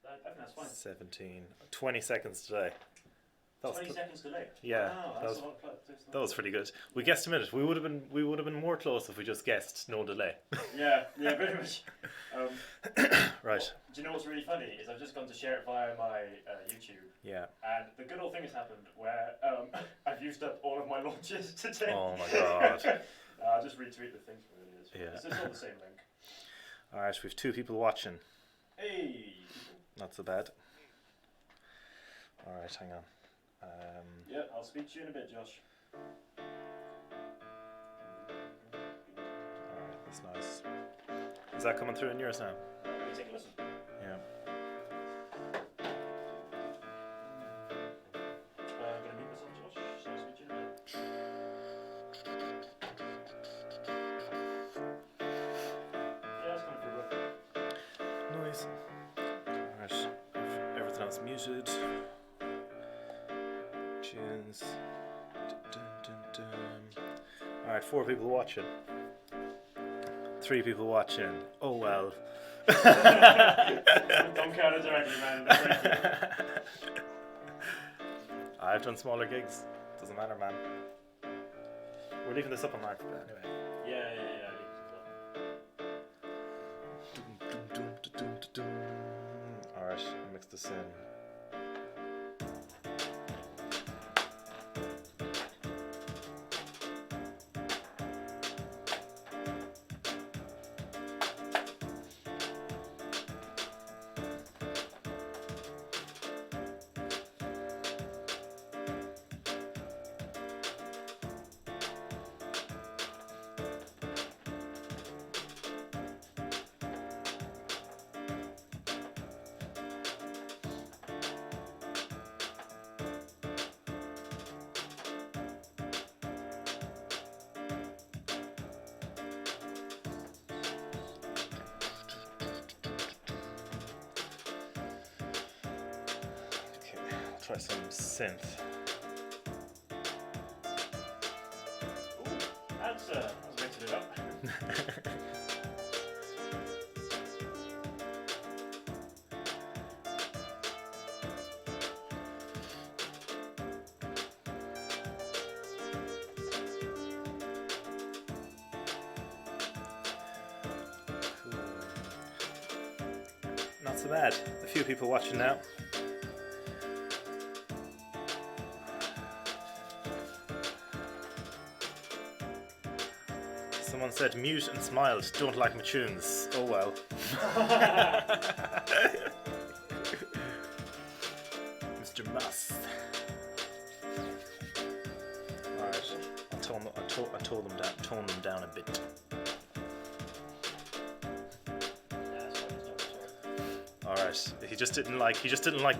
I think that's fine. 17. 20 seconds today. 20 seconds delay. Yeah, Wow, that's a lot of that was pretty good. We guessed a minute. We would have been more close if we just guessed no delay. Yeah, very much. Right. Well, do you know what's really funny is I've just gone to share it via my YouTube. Yeah. And the good old thing has happened where I've used up all of my launches today. Oh my god. I'll just retweet the thing for what it is. Yeah. It's just all the same link. Alright, we've 2 people watching. Hey. Not so bad. Alright, hang on. Yeah, I'll speak to you in a bit, Josh. Alright, that's nice. Is that coming through in yours now? Let me take a listen. Yeah. Gonna mute myself, Josh. So I'll speak to you in a bit. Yeah, it's coming through. Nice. Alright, everything else muted. Tunes. Alright, 4 people watching. 3 people watching. Oh well. Don't count it directly, man. I've done smaller gigs. Doesn't matter, man. We're leaving this up online for anyway. Yeah. Alright, mix this in. Try some synth. Ooh, that's mixing it up. Not so bad. A few people watching now. Someone said mute and smiled, don't like my tunes. Oh well. Mr. Mus. Alright, I tone them down a bit. Alright, he just didn't like the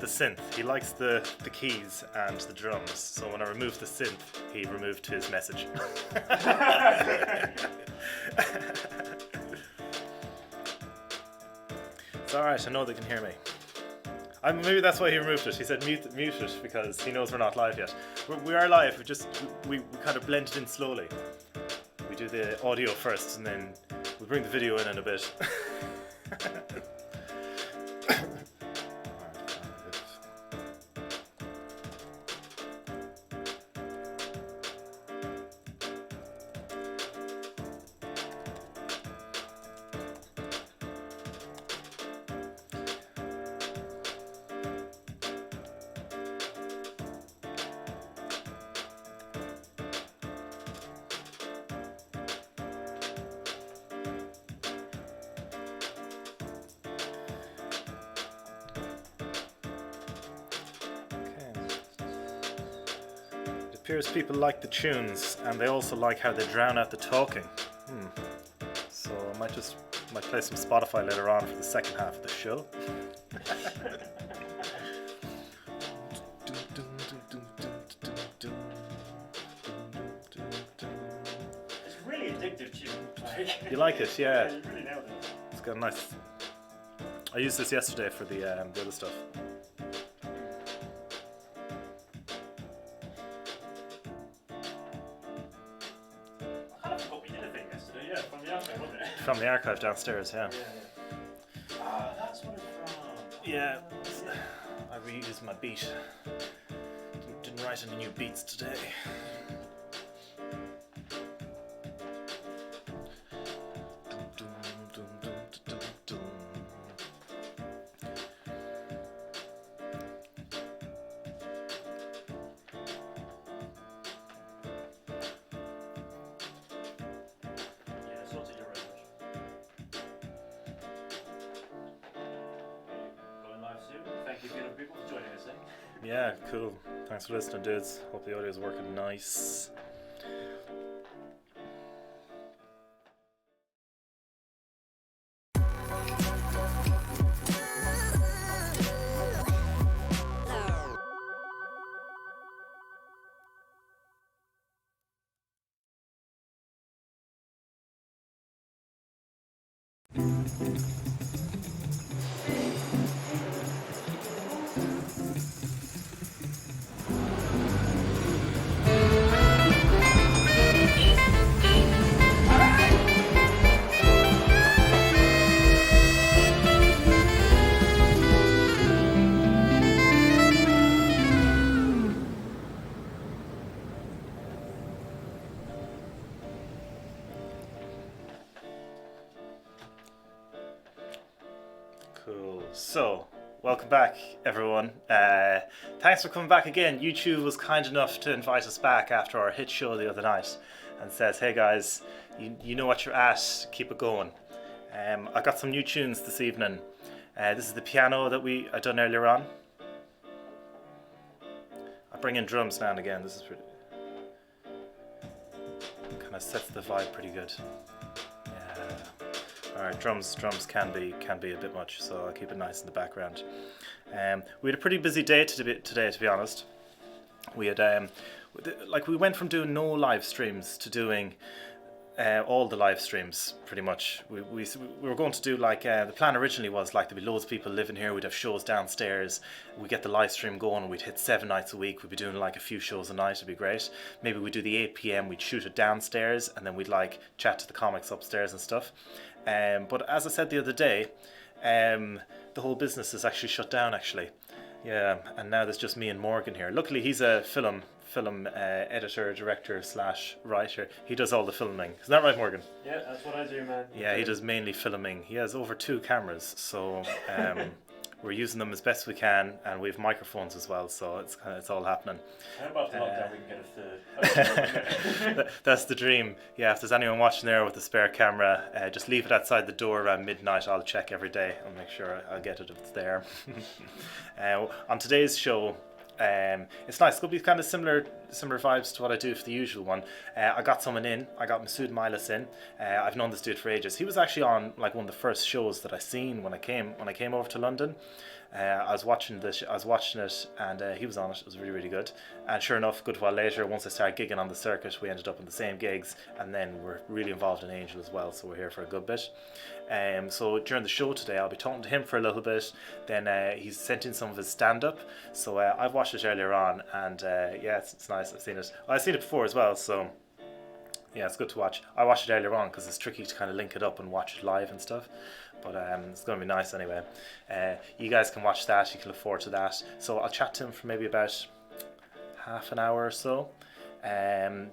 synth. He likes the keys and the drums. So when I removed the synth, he removed his message. It's alright, I know they can hear me. Maybe that's why he removed it. He said mute it because he knows we're not live yet. We are live, we kind of blended in slowly. We do the audio first and then we bring the video in a bit. Appears people like the tunes and they also like how they drown out the talking. So I might play some Spotify later on for the second half of the show. It's really addictive tune. You like it, yeah. Yeah, you really nailed it. It's got a nice. I used this yesterday for the other stuff. From the archive, wasn't it? From the archive downstairs, yeah. Ah, that's what it's from. Yeah, I reused my beat. Didn't write any new beats today. Thank you, beautiful people, for joining us. Yeah, cool. Thanks for listening, dudes. Hope the audio is working nice. Cool. So, welcome back, everyone. Thanks for coming back again. YouTube was kind enough to invite us back after our hit show the other night and says, hey guys, you know what you're at, keep it going. I got some new tunes this evening. This is the piano that I done earlier on. I bring in drums now and again. This is pretty... kind of sets the vibe pretty good. Yeah. Alright, drums can be a bit much, so I'll keep it nice in the background. We had a pretty busy day today, to be honest. We had we went from doing no live streams to doing all the live streams pretty much. We were going to do the plan originally was there'd be loads of people living here, we'd have shows downstairs, we'd get the live stream going and we'd hit 7 nights a week, we'd be doing a few shows a night, it'd be great. Maybe we'd do the 8 p.m, we'd shoot it downstairs and then we'd chat to the comics upstairs and stuff. But as I said the other day, the whole business is actually shut down actually. Yeah, and now there's just me and Morgan here. Luckily he's a film editor, director / writer. He does all the filming. Isn't that right, Morgan? Yeah, that's what I do, man. Yeah, he does mainly filming. He has over 2 cameras, so we're using them as best we can, and we have microphones as well, so it's all happening. How about lockdown we can get a third? That's the dream. Yeah, if there's anyone watching there with a spare camera, just leave it outside the door around midnight. I'll check every day and make sure I'll get it if it's there. On today's show, it's nice. It's going to be kind of similar vibes to what I do for the usual one. I got someone in. I got Masud Milas in. I've known this dude for ages. He was actually on one of the first shows that I seen when I came over to London. I was watching it, and he was on it. It was really, really good. And sure enough, a good while later, once I started gigging on the circuit, we ended up in the same gigs, and then we're really involved in Angel as well, so we're here for a good bit. So during the show today, I'll be talking to him for a little bit. Then he's sent in some of his stand-up, so I've watched it earlier on, and yeah, it's nice. I've seen it. I've seen it before as well, so yeah, it's good to watch. I watched it earlier on because it's tricky to kind of link it up and watch it live and stuff. But it's going to be nice anyway. You guys can watch that. You can look forward to that. So I'll chat to him for maybe about half an hour or so. Then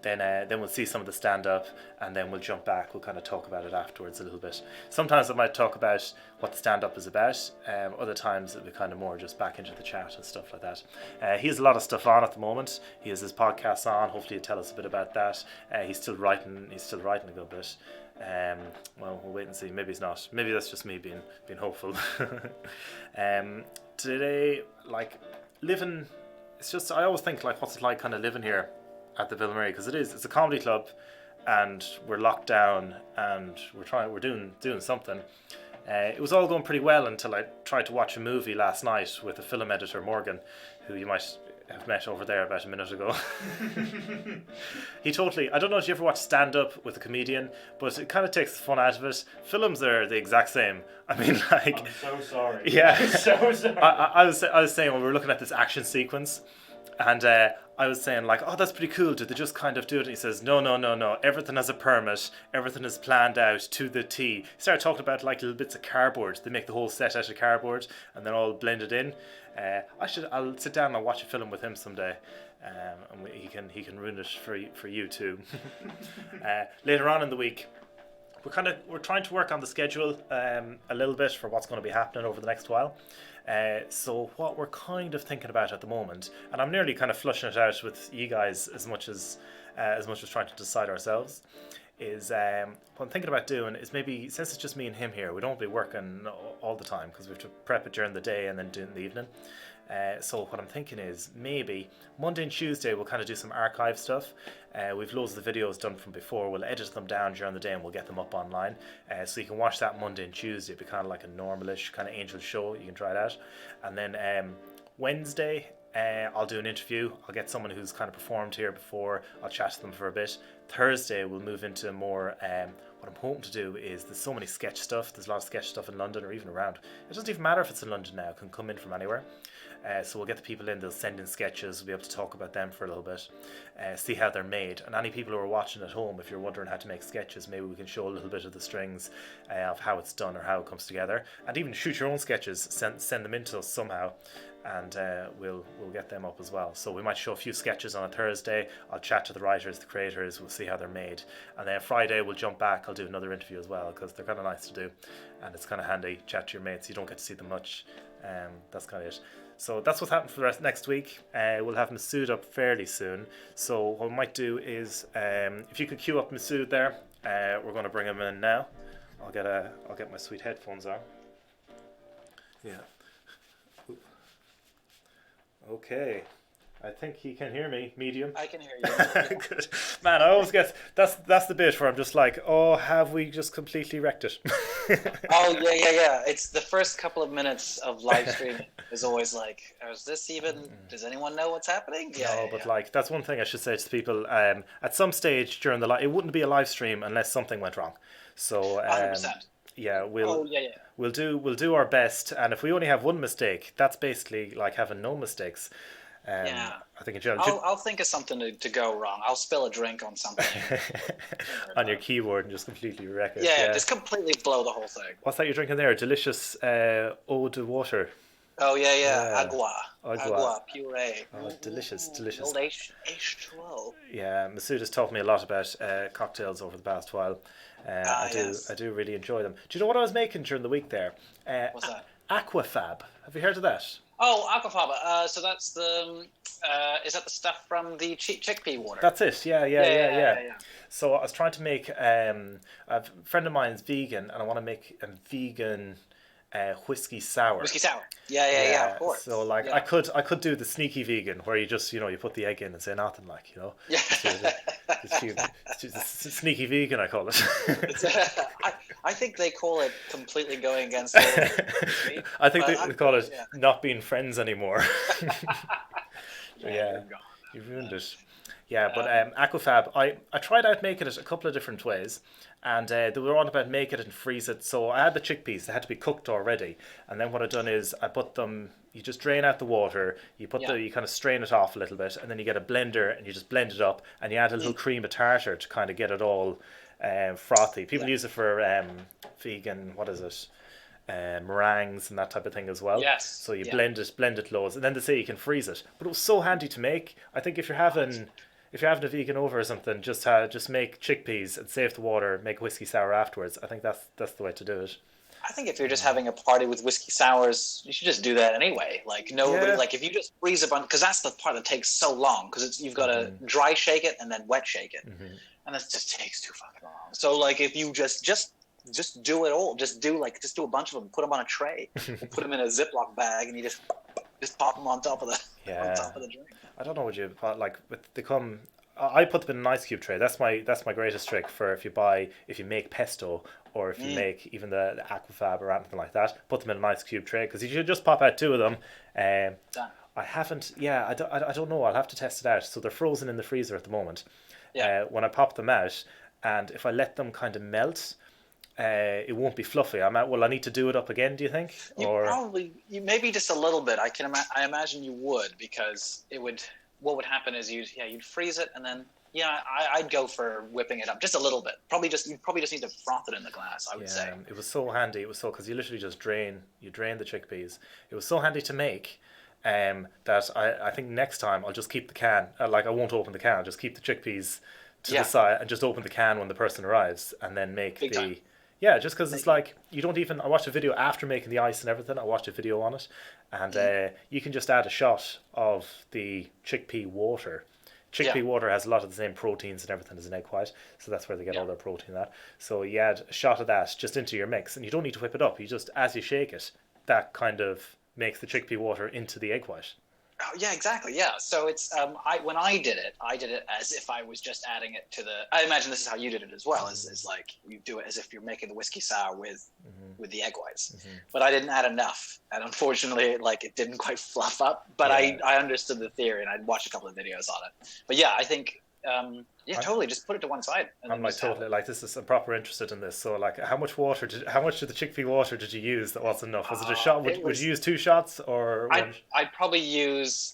we'll see some of the stand-up, and then we'll jump back. We'll kind of talk about it afterwards a little bit. Sometimes I might talk about what the stand-up is about. Other times it'll be kind of more just back into the chat and stuff like that. He has a lot of stuff on at the moment. He has his podcast on. Hopefully he'll tell us a bit about that. He's still writing a good bit. Well, we'll wait and see. Maybe he's not. Maybe that's just me being hopeful. Today, living, it's just, I always think what's it like kind of living here at the Ville Murray, because it's a comedy club and we're locked down and we're doing something. It was all going pretty well until I tried to watch a movie last night with a film editor, Morgan, who you might have met over there about a minute ago. I don't know if you ever watch stand-up with a comedian, but it kind of takes the fun out of it. Films are the exact same. I mean, I'm so sorry. Yeah. I'm so sorry. I was saying when we were looking at this action sequence, And I was saying like, oh, that's pretty cool. Did they just kind of do it? And he says, no, no, no, no. Everything has a permit. Everything is planned out to the T. He started talking about like little bits of cardboard. They make the whole set out of cardboard and then all blended in. I'll sit down and watch a film with him someday. And he can ruin it for you too. Later on in the week, we're trying to work on the schedule a little bit for what's going to be happening over the next while. So what we're kind of thinking about at the moment, and I'm nearly kind of flushing it out with you guys as much as trying to decide ourselves, is what I'm thinking about doing is maybe, since it's just me and him here, we don't be working all the time because we have to prep it during the day and then do it in the evening. So what I'm thinking is maybe Monday and Tuesday we'll kind of do some archive stuff. We've loads of the videos done from before. We'll edit them down during the day and we'll get them up online. So you can watch that Monday and Tuesday. It'll be kind of like a normalish kind of Angel show. You can try it out. And then Wednesday I'll do an interview. I'll get someone who's kind of performed here before. I'll chat to them for a bit. Thursday we'll move into more what I'm hoping to do is, there's so many sketch stuff. There's a lot of sketch stuff in London or even around. It doesn't even matter if it's in London now. It can come in from anywhere. So we'll get the people in, they'll send in sketches, we'll be able to talk about them for a little bit, see how they're made. And any people who are watching at home, if you're wondering how to make sketches, maybe we can show a little bit of the strings of how it's done or how it comes together. And even shoot your own sketches, send them in to us somehow, and we'll get them up as well. So we might show a few sketches on a Thursday. I'll chat to the writers, the creators, we'll see how they're made. And then Friday we'll jump back, I'll do another interview as well, because they're kind of nice to do. And it's kind of handy, chat to your mates, you don't get to see them much. That's kind of it. So that's what's happening for the rest next week. We'll have Masud up fairly soon. So what we might do is, if you could queue up Masud there, we're going to bring him in now. I'll get my sweet headphones on. Yeah. Okay. I think he can hear me, medium. I can hear you. Good. Man, I always guess that's the bit where I'm just like, oh, have we just completely wrecked it? Oh, yeah. It's the first couple of minutes of live streaming is always like, is this even, does anyone know what's happening? Yeah, but like, that's one thing I should say to people. At some stage during the it wouldn't be a live stream unless something went wrong. So 100%. Yeah, we'll do our best, and if we only have one mistake, that's basically like having no mistakes. I think in general, I'll think of something to go wrong. I'll spill a drink on something on your keyboard and just completely wreck it. Yeah, just completely blow the whole thing. What's that you're drinking there? Delicious eau de water. Oh yeah. Agua puree. Oh, delicious. Old H2O. Yeah, Masud has taught me a lot about cocktails over the past while. I do really enjoy them. Do you know what I was making during the week there? What's that? Aquafab. Have you heard of that? Oh, aquafaba. So that's the is that the stuff from the chickpea water? That's it. Yeah. So I was trying to make a friend of mine is vegan, and I want to make a vegan whiskey sour. Whiskey sour. Yeah, of course. So like I could do the sneaky vegan where you just you put the egg in and say nothing, like Yeah. It's just sneaky vegan, I call it. I think they call it completely going against it. I think they call it not being friends anymore. Yeah, you ruined it. Yeah, but aquafab, I tried out making it a couple of different ways, and they were on about make it and freeze it. So I had the chickpeas; they had to be cooked already. And then what I done is I put them. You just drain out the water. You you kind of strain it off a little bit, and then you get a blender and you just blend it up, and you add a little cream of tartar to kind of get it all frothy. People use it for vegan. What is it? Meringues and that type of thing as well. Yes. So you blend it loads, and then they say you can freeze it. But it was so handy to make. I think if you're having a vegan over or something, just make chickpeas and save the water, make whiskey sour afterwards. I think that's the way to do it. I think if you're just having a party with whiskey sours, you should just do that anyway. Like like if you just freeze a bunch, because that's the part that takes so long, because you've got to dry shake it and then wet shake it, and that just takes too fucking long. So like if you just do it all, just do a bunch of them, put them on a tray, and put them in a Ziploc bag, and you just pop them on top of the drink. I don't know what you like. They come. I put them in an ice cube tray. That's my greatest trick for if you make pesto or if you make even the aquafab or anything like that. Put them in an ice cube tray, because you should just pop out 2 of them. I haven't. Yeah, I don't know. I'll have to test it out. So they're frozen in the freezer at the moment. Yeah. When I pop them out, and if I let them kind of melt, it won't be fluffy. I need to do it up again, do you think? Maybe just a little bit. I imagine you would, because it would. what would happen is you'd freeze it, and then I'd go for whipping it up just a little bit. You probably just need to froth it in the glass, I would say. It was so handy. It was so, because you literally just drain the chickpeas. It was so handy to make. That I think next time I'll just keep the can. Like, I won't open the can. I'll just keep the chickpeas to the side and just open the can when the person arrives, and then make Big time. just because it's like, you don't even. I watched a video after making the ice and everything. I watched a video on it, and you can just add a shot of the chickpea water. Chickpea water has a lot of the same proteins and everything as an egg white, so that's where they get all their protein at. So you add a shot of that just into your mix, and you don't need to whip it up. You just, as you shake it, that kind of makes the chickpea water into the egg white. Oh, yeah, exactly. Yeah. So it's when I did it as if I was just adding it to the. I imagine this is how you did it as well. Is like you do it as if you're making the whiskey sour with the egg whites. But I didn't add enough, and unfortunately, it didn't quite fluff up. But I understood the theory, and I'd watched a couple of videos on it. But yeah, I think. Totally. Just put it to one side. I'm like totally like this is. I'm proper interested in this. So like, how much of the chickpea water did you use that wasn't enough? Was it a shot? Would you use 2 shots or? I'd probably use.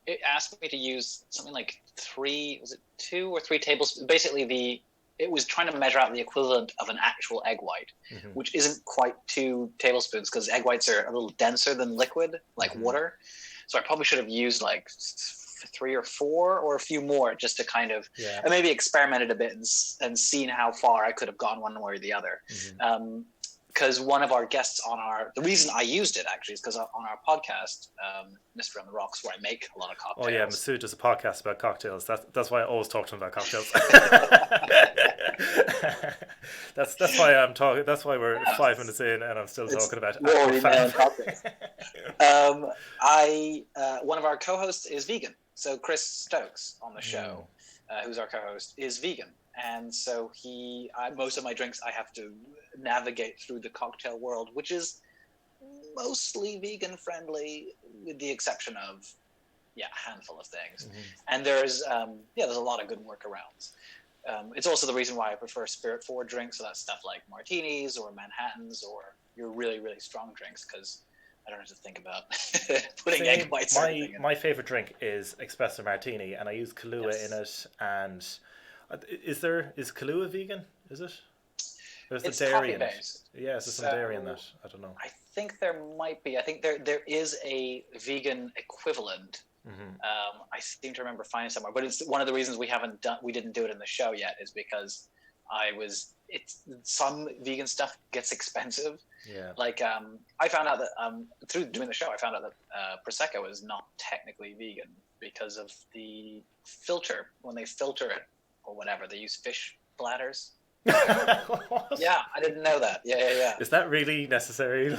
It asked me to use something like 3. Was it 2 or 3 tablespoons? Basically, it was trying to measure out the equivalent of an actual egg white, which isn't quite 2 tablespoons because egg whites are a little denser than liquid, like water. So I probably should have used like 3 or 4 or a few more just to kind of and maybe experimented a bit and seen how far I could have gone one way or the other. Because one of our guests the reason I used it actually is because on our podcast, Mystery on the Rocks, where I make a lot of cocktails. Oh yeah, Masud does a podcast about cocktails. That's why I always talk to him about cocktails. that's why I'm talking. That's why we're 5 minutes in and I'm still talking about cocktails. One of our co-hosts is vegan. So Chris Stokes on the show, who's our co-host, is vegan. And so most of my drinks, I have to navigate through the cocktail world, which is mostly vegan friendly, with the exception of, a handful of things. And there's a lot of good workarounds. It's also the reason why I prefer spirit forward drinks. So that's stuff like martinis or Manhattans or your really, really strong drinks, because I don't have to think about putting egg whites in. My favorite drink is espresso martini, and I use Kahlua in it. And is Kahlua vegan? Is it? There's the dairy in it. Yeah, is there some dairy in that? I don't know. I think there might be. I think there is a vegan equivalent. I seem to remember finding somewhere, but it's one of the reasons we didn't do it in the show yet is because some vegan stuff gets expensive. Yeah. Like I found out that through doing the show, I found out that Prosecco is not technically vegan because of the filter. When they filter it or whatever, they use fish bladders. Yeah, I didn't know that. Yeah. Is that really necessary?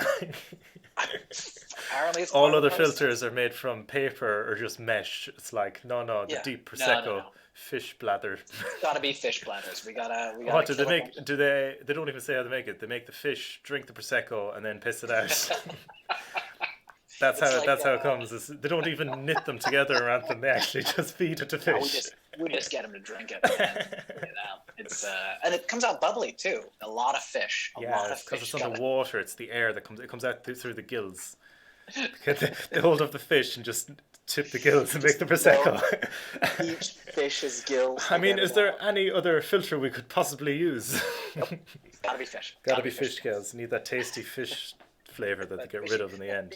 Apparently, it's all other filters are made from paper or just mesh. It's like the deep Prosecco fish bladder. It's gotta be fish bladders. We gotta. What do they make? Do they? They don't even say how they make it. They make the fish drink the Prosecco and then piss it out. That's how it comes. They don't even knit them together or anything. They actually just feed it to fish. We just get them to drink it. It's and it comes out bubbly too. A lot of fish. Because it's underwater. It's the air that comes out through the gills. They hold up the fish and just tip the gills and make the Prosecco. Each fish's gills. I mean, is there any other filter we could possibly use? Nope. Gotta be fish. Gotta be fish gills. Need that tasty fish flavor that they get rid of in the end.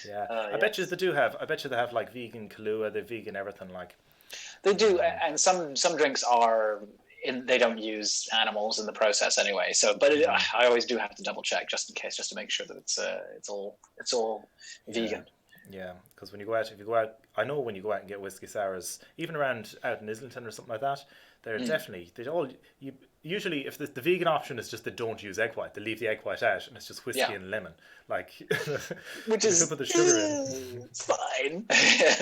Yeah, I bet you they do have. I bet you they have like vegan Kahlua, they vegan everything like. They do, and some drinks are. They don't use animals in the process anyway. So, but I always do have to double check just in case, just to make sure that it's all vegan. Yeah, because when you go out, I know when you go out and get whiskey sours, even around out in Islington or something like that, they're definitely usually if the vegan option is just they don't use egg white, they leave the egg white out and it's just whiskey and lemon, like which is put the sugar in. It's fine,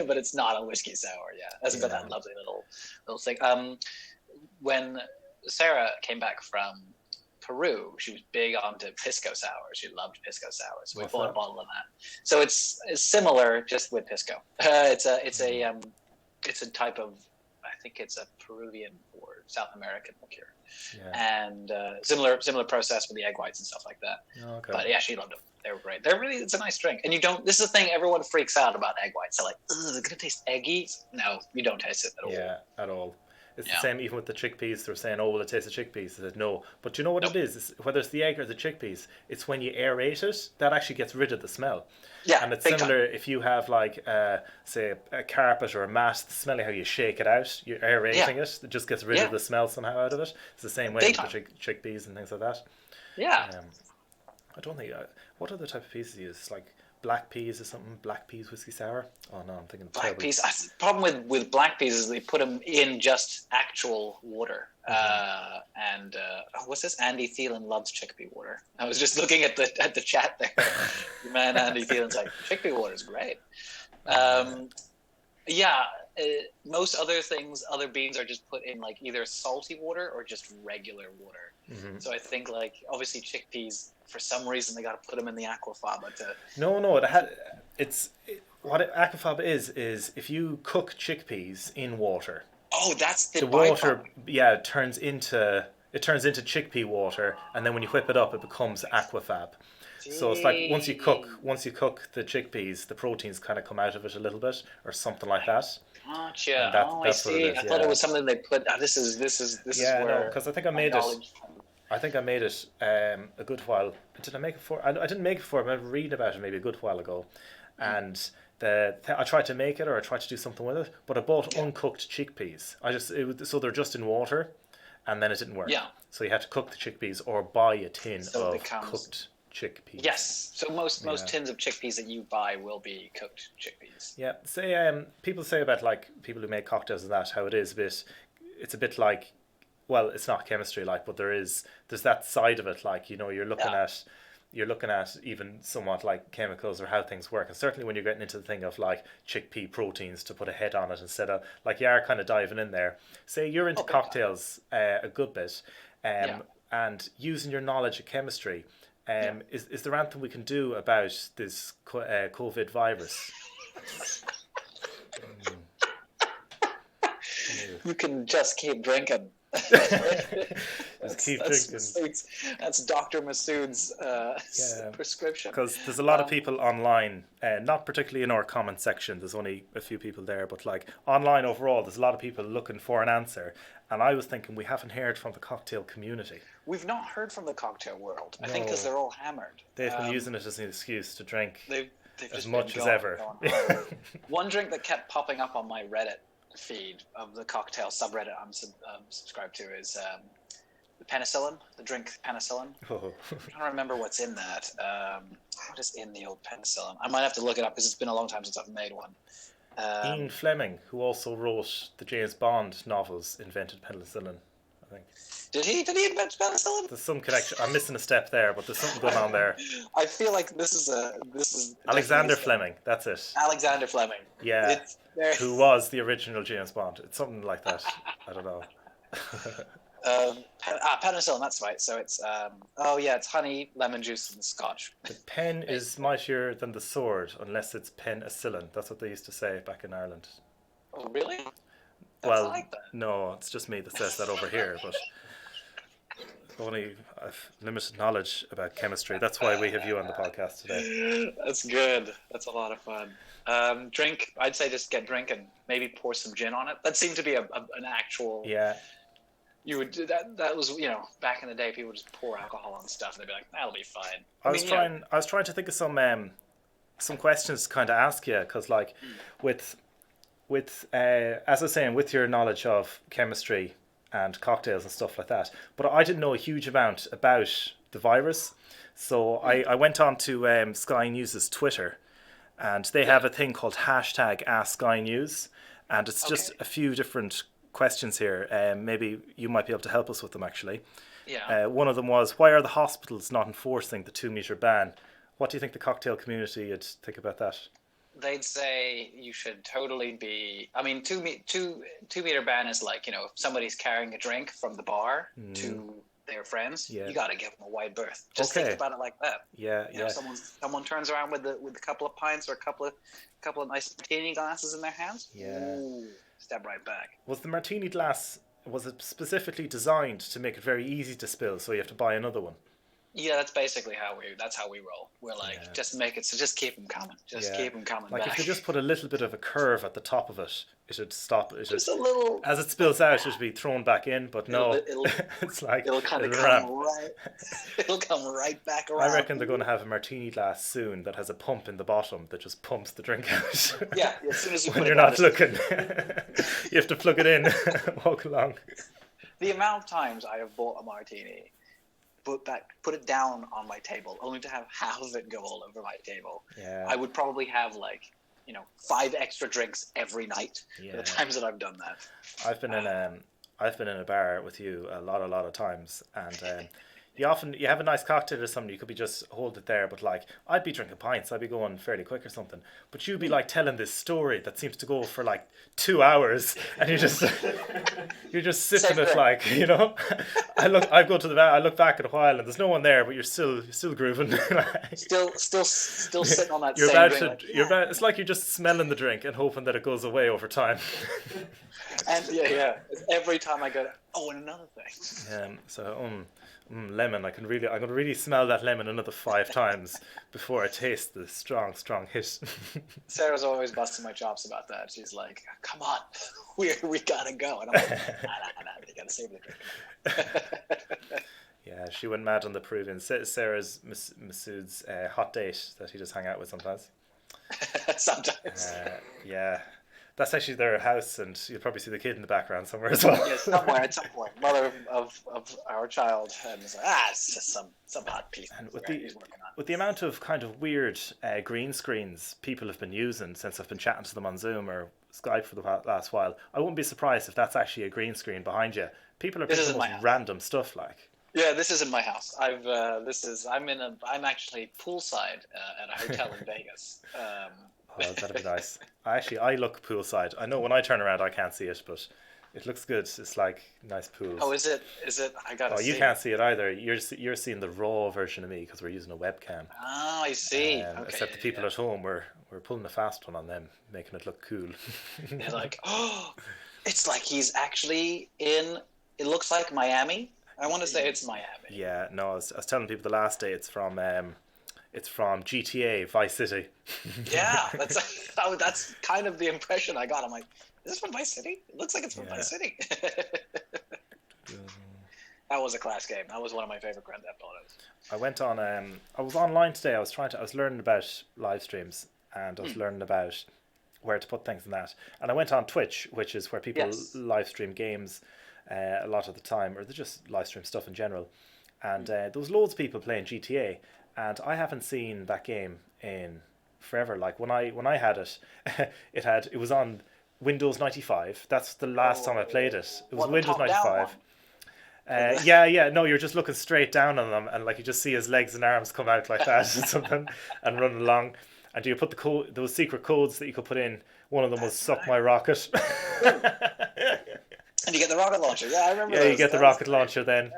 but it's not a whiskey sour. Yeah, that's got that lovely little thing. When Sarah came back from Peru, she was big onto pisco sours. She loved pisco sours. We bought a bottle of that. So it's similar, just with pisco. It's a type of, I think it's a Peruvian or South American liqueur, Yeah. and similar process with the egg whites and stuff like that. Okay. But yeah, she loved them. They were great. It's a nice drink, and you don't. This is the thing. Everyone freaks out about egg whites. They're like, "Ugh, is it gonna taste eggy?" No, you don't taste it at all. Yeah, at all. It's the Yeah. same even with the chickpeas. They're saying, "Oh, well, it tastes of chickpeas." I said, "No," but do you know what Nope. it is? It's, whether it's the egg or the chickpeas, it's when you aerate it that actually gets rid of the smell. Yeah, And it's big similar if you have like, say, a carpet or a mat. The smell of how you shake it out, you're aerating it. It just gets rid of the smell somehow out of it. It's the same way Big with the chickpeas and things like that. Yeah. I don't think. What other type of peas do you use? Like black peas or something? Black peas whiskey sour? Oh no, I'm thinking Black peas. The problem with black peas is they put them in just actual water. What's this? Andy Thielen loves chickpea water. I was just looking at the chat there. Your man Andy Thielen's like, chickpea water is great. Most other beans are just put in like either salty water or just regular water. Mm-hmm. So I think like obviously chickpeas, for some reason they got to put them in the aquafaba to. No, what aquafaba is if you cook chickpeas in water. Oh, that's the water. Yeah, it turns into chickpea water, and then when you whip it up, it becomes aquafab. So it's like once you cook the chickpeas, the proteins kind of come out of it a little bit, or something like that. Gotcha. I see. I thought it was something they put. This is where. Because I think I made it. I think I made it a good while. Did I make it for? I didn't make it for. I remember reading about it maybe a good while ago, and I tried to make it or I tried to do something with it, but I bought uncooked chickpeas. So they're just in water, and then it didn't work. Yeah. So you had to cook the chickpeas or buy a tin of cooked chickpeas. Yes. So most tins of chickpeas that you buy will be cooked chickpeas. Yeah. Say people say about like people who make cocktails and that how it is it's a bit like, well, it's not chemistry like, but there's that side of it, like, you know, you're looking at even somewhat like chemicals or how things work, and certainly when you're getting into the thing of like chickpea proteins to put a head on it instead of like you are kind of diving in there. Say you're into cocktails a good bit, and using your knowledge of chemistry, is there anything we can do about this COVID virus? You can just keep drinking. Just keep drinking. That's Dr. Masood's prescription. Because there's a lot of people online, not particularly in our comment section. There's only a few people there, but like online overall, there's a lot of people looking for an answer. And I was thinking we haven't heard from the cocktail community. We've not heard from the cocktail world. I think because they're all hammered. They've been using it as an excuse to drink they've as much as ever. One drink that kept popping up on my Reddit feed of the cocktail subreddit I'm subscribed to is the penicillin, the drink penicillin. I'm trying to remember what's in that. What is in the old penicillin? I might have to look it up because it's been a long time since I've made one. Ian Fleming, who also wrote the James Bond novels, invented penicillin, I think. Did he invent penicillin? There's some connection. I'm missing a step there, but there's something going on there. I feel like this is Alexander Fleming. That's it. Alexander Fleming. Yeah. Who was the original James Bond? It's something like that. I don't know. Penicillin. That's right. So it's it's honey, lemon juice, and scotch. The pen is mightier than the sword, unless it's penicillin. That's what they used to say back in Ireland. Oh, really? Well, no, it's just me that says that over here, but I've limited knowledge about chemistry. That's why we have you on the podcast today. That's good. That's a lot of fun. Drink. I'd say just get drinking. Maybe pour some gin on it. That seemed to be an actual. Yeah. You would do that. That was back in the day. People would just pour alcohol on stuff, and they'd be like, "That'll be fine." I was trying to think of some questions to kind of ask you, because like with as I was saying, with your knowledge of chemistry and cocktails and stuff like that, but I didn't know a huge amount about the virus, so I went on to Sky News's Twitter, and they have a thing called #AskSkyNews, and it's just a few different questions here. Maybe you might be able to help us with them actually. Yeah. One of them was, why are the hospitals not enforcing the 2-meter ban? What do you think the cocktail community would think about that? They'd say you should totally be. I mean, 2-meter ban is like if somebody's carrying a drink from the bar to their friends, Yeah. you got to give them a wide berth. Just Okay. think about it like that. Yeah, You know, someone turns around with a couple of pints or a couple of nice martini glasses in their hands. Yeah. Ooh, step right back. Was the martini glass, was it specifically designed to make it very easy to spill, so you have to buy another one? Yeah, that's basically how we roll. We're like, Yeah. just make it, so just keep them coming. Just keep them coming Like back. if they just put a little bit of a curve at the top of it, it should stop. It should, Just a little. as it spills out, it should be thrown back in. But no, it's like It'll kind of it'll come ramp. right. It'll come right back around. I reckon they're going to have a martini glass soon that has a pump in the bottom that just pumps the drink out. Yeah, as soon as you when put you're it down, not looking, you have to plug it in, walk along. The amount of times I have bought a martini, put it down on my table, only to have half of it go all over my table. Yeah. I would probably have 5 extra drinks every night for the times that I've done that. I've been in a bar with you a lot of times, and you have a nice cocktail or something, you could be just hold it there, but like I'd be drinking pints, I'd be going fairly quick or something, but you'd be like telling this story that seems to go for like 2 hours, and you're just sipping it like, you know. I go to the bar, I look back in a while, and there's no one there, but you're still grooving. still sitting on that you're same about drink. to, you're about, it's like you're just smelling the drink and hoping that it goes away over time. And every time I go, and another thing. Lemon. I can really smell that lemon another 5 times before I taste the strong hit. Sarah's always busting my chops about that. She's like, "Come on, we gotta go," and I'm like, "Nah, you gotta save the drink." Yeah, she went mad on the Peruvian. Sarah's Masud's hot date that he just hung out with sometimes. Sometimes. Yeah. That's actually their house, and you'll probably see the kid in the background somewhere as well. Yeah, somewhere at some point. Mother of our child, and it's like, it's just some hot piece. And with the amount of kind of weird green screens people have been using since I've been chatting to them on Zoom or Skype for the last while, I wouldn't be surprised if that's actually a green screen behind you. People are picking the most random stuff like. Yeah, this isn't my house. I'm actually poolside at a hotel in Vegas. Oh, that'd be nice. I look poolside. I know when I turn around I can't see it, but it looks good. It's like nice pools. Oh, is it? I gotta see. You can't see it either. You're seeing the raw version of me because we're using a webcam. Oh, I see. Okay, except the people at home, we're pulling a fast one on them, making it look cool. They're like, it's like he's actually in. It looks like Miami. I want to say it's Miami. Yeah, no, I was telling people the last day it's from GTA Vice City. Yeah, that's kind of the impression I got. I'm like, is this from Vice City? It looks like it's from Vice City. That was a class game. That was one of my favorite Grand Theft Autos. I went on. I was online today. I was learning about live streams, and I was learning about where to put things in that. And I went on Twitch, which is where people live stream games a lot of the time, or they just live stream stuff in general. And there was loads of people playing GTA. And I haven't seen that game in forever. Like when I had it, it was on Windows 95. That's the last time I played it. It was Windows 95. No, you're just looking straight down on them, and like you just see his legs and arms come out like that or something, and run along. And you put those secret codes that you could put in. One of them was "Suck my rocket." And you get the rocket launcher. Yeah, I remember. Yeah, you get the rocket launcher then.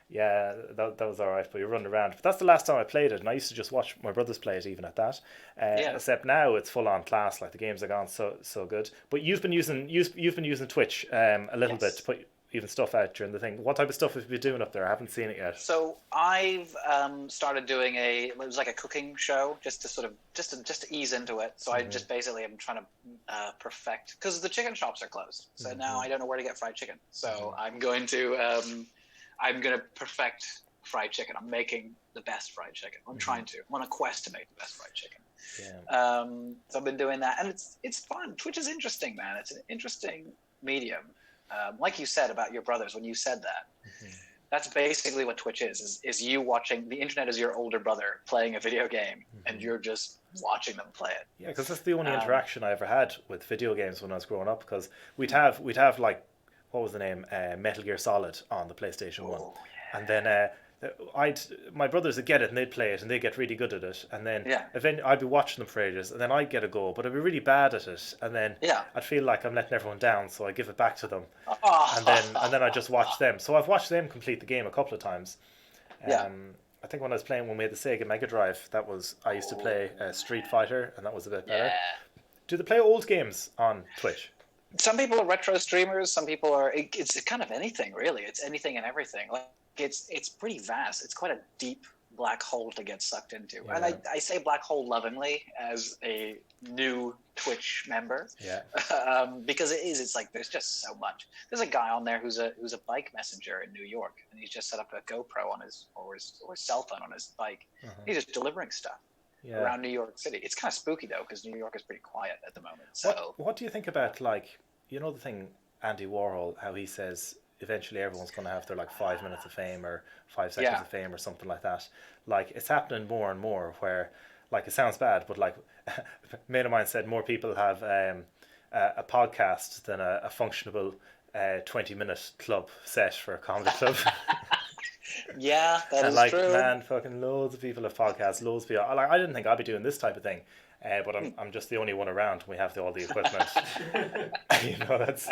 Yeah, that was alright, but you're running around. But that's the last time I played it, and I used to just watch my brothers play it even at that. Except now it's full on class, like the games are gone so good. But you've been using Twitch a little bit to put even stuff out during the thing. What type of stuff have you been doing up there? I haven't seen it yet. So I've started doing it was like a cooking show just to ease into it. So I just basically am trying to perfect, because the chicken shops are closed. So now I don't know where to get fried chicken. So I'm going to perfect fried chicken. I'm making the best fried chicken. I'm trying to. I'm on a quest to make the best fried chicken. Yeah. So I've been doing that, and it's fun. Twitch is interesting, man. It's an interesting medium. Like you said about your brothers, when you said that, that's basically what Twitch is you watching. The internet is your older brother playing a video game, and you're just watching them play it. Yeah, because that's the only interaction I ever had with video games when I was growing up. Because we'd have like, what was the name? Metal Gear Solid on the PlayStation 1. Yeah. And then my brothers would get it and they'd play it and they'd get really good at it, and then Yeah. eventually I'd be watching them for ages and then I'd get a go, but I'd be really bad at it, and then Yeah. I'd feel like I'm letting everyone down, so I give it back to them, Oh. and then I just watch them. So I've watched them complete the game a couple of times. Yeah. I think when I was playing when we had the Sega Mega Drive, I used to play Street Fighter, and that was a bit better. Yeah. Do they play old games on Twitch? Some people are retro streamers. Some people are. It's kind of anything, really. It's anything and everything. Like it's pretty vast. It's quite a deep black hole to get sucked into. Yeah. And I say black hole lovingly as a new Twitch member. Yeah. Because it is. It's like there's just so much. There's a guy on there who's a bike messenger in New York, and he's just set up a GoPro on his cell phone on his bike. He's just delivering stuff. Yeah. Around New York City. It's kind of spooky though, because New York is pretty quiet at the moment. So what do you think about, like, you know, the thing Andy Warhol, how he says eventually everyone's going to have their like 5 minutes of fame or 5 seconds of fame or something like that. Like, it's happening more and more where, like, it sounds bad, but like a mate of mine said more people have a podcast than a functionable 20-minute club set for a comedy club. yeah, that is like, true. Man, fucking loads of people have podcasts, loads of people. I didn't think I'd be doing this type of thing, but I'm just the only one around. We have all the equipment. You know, that's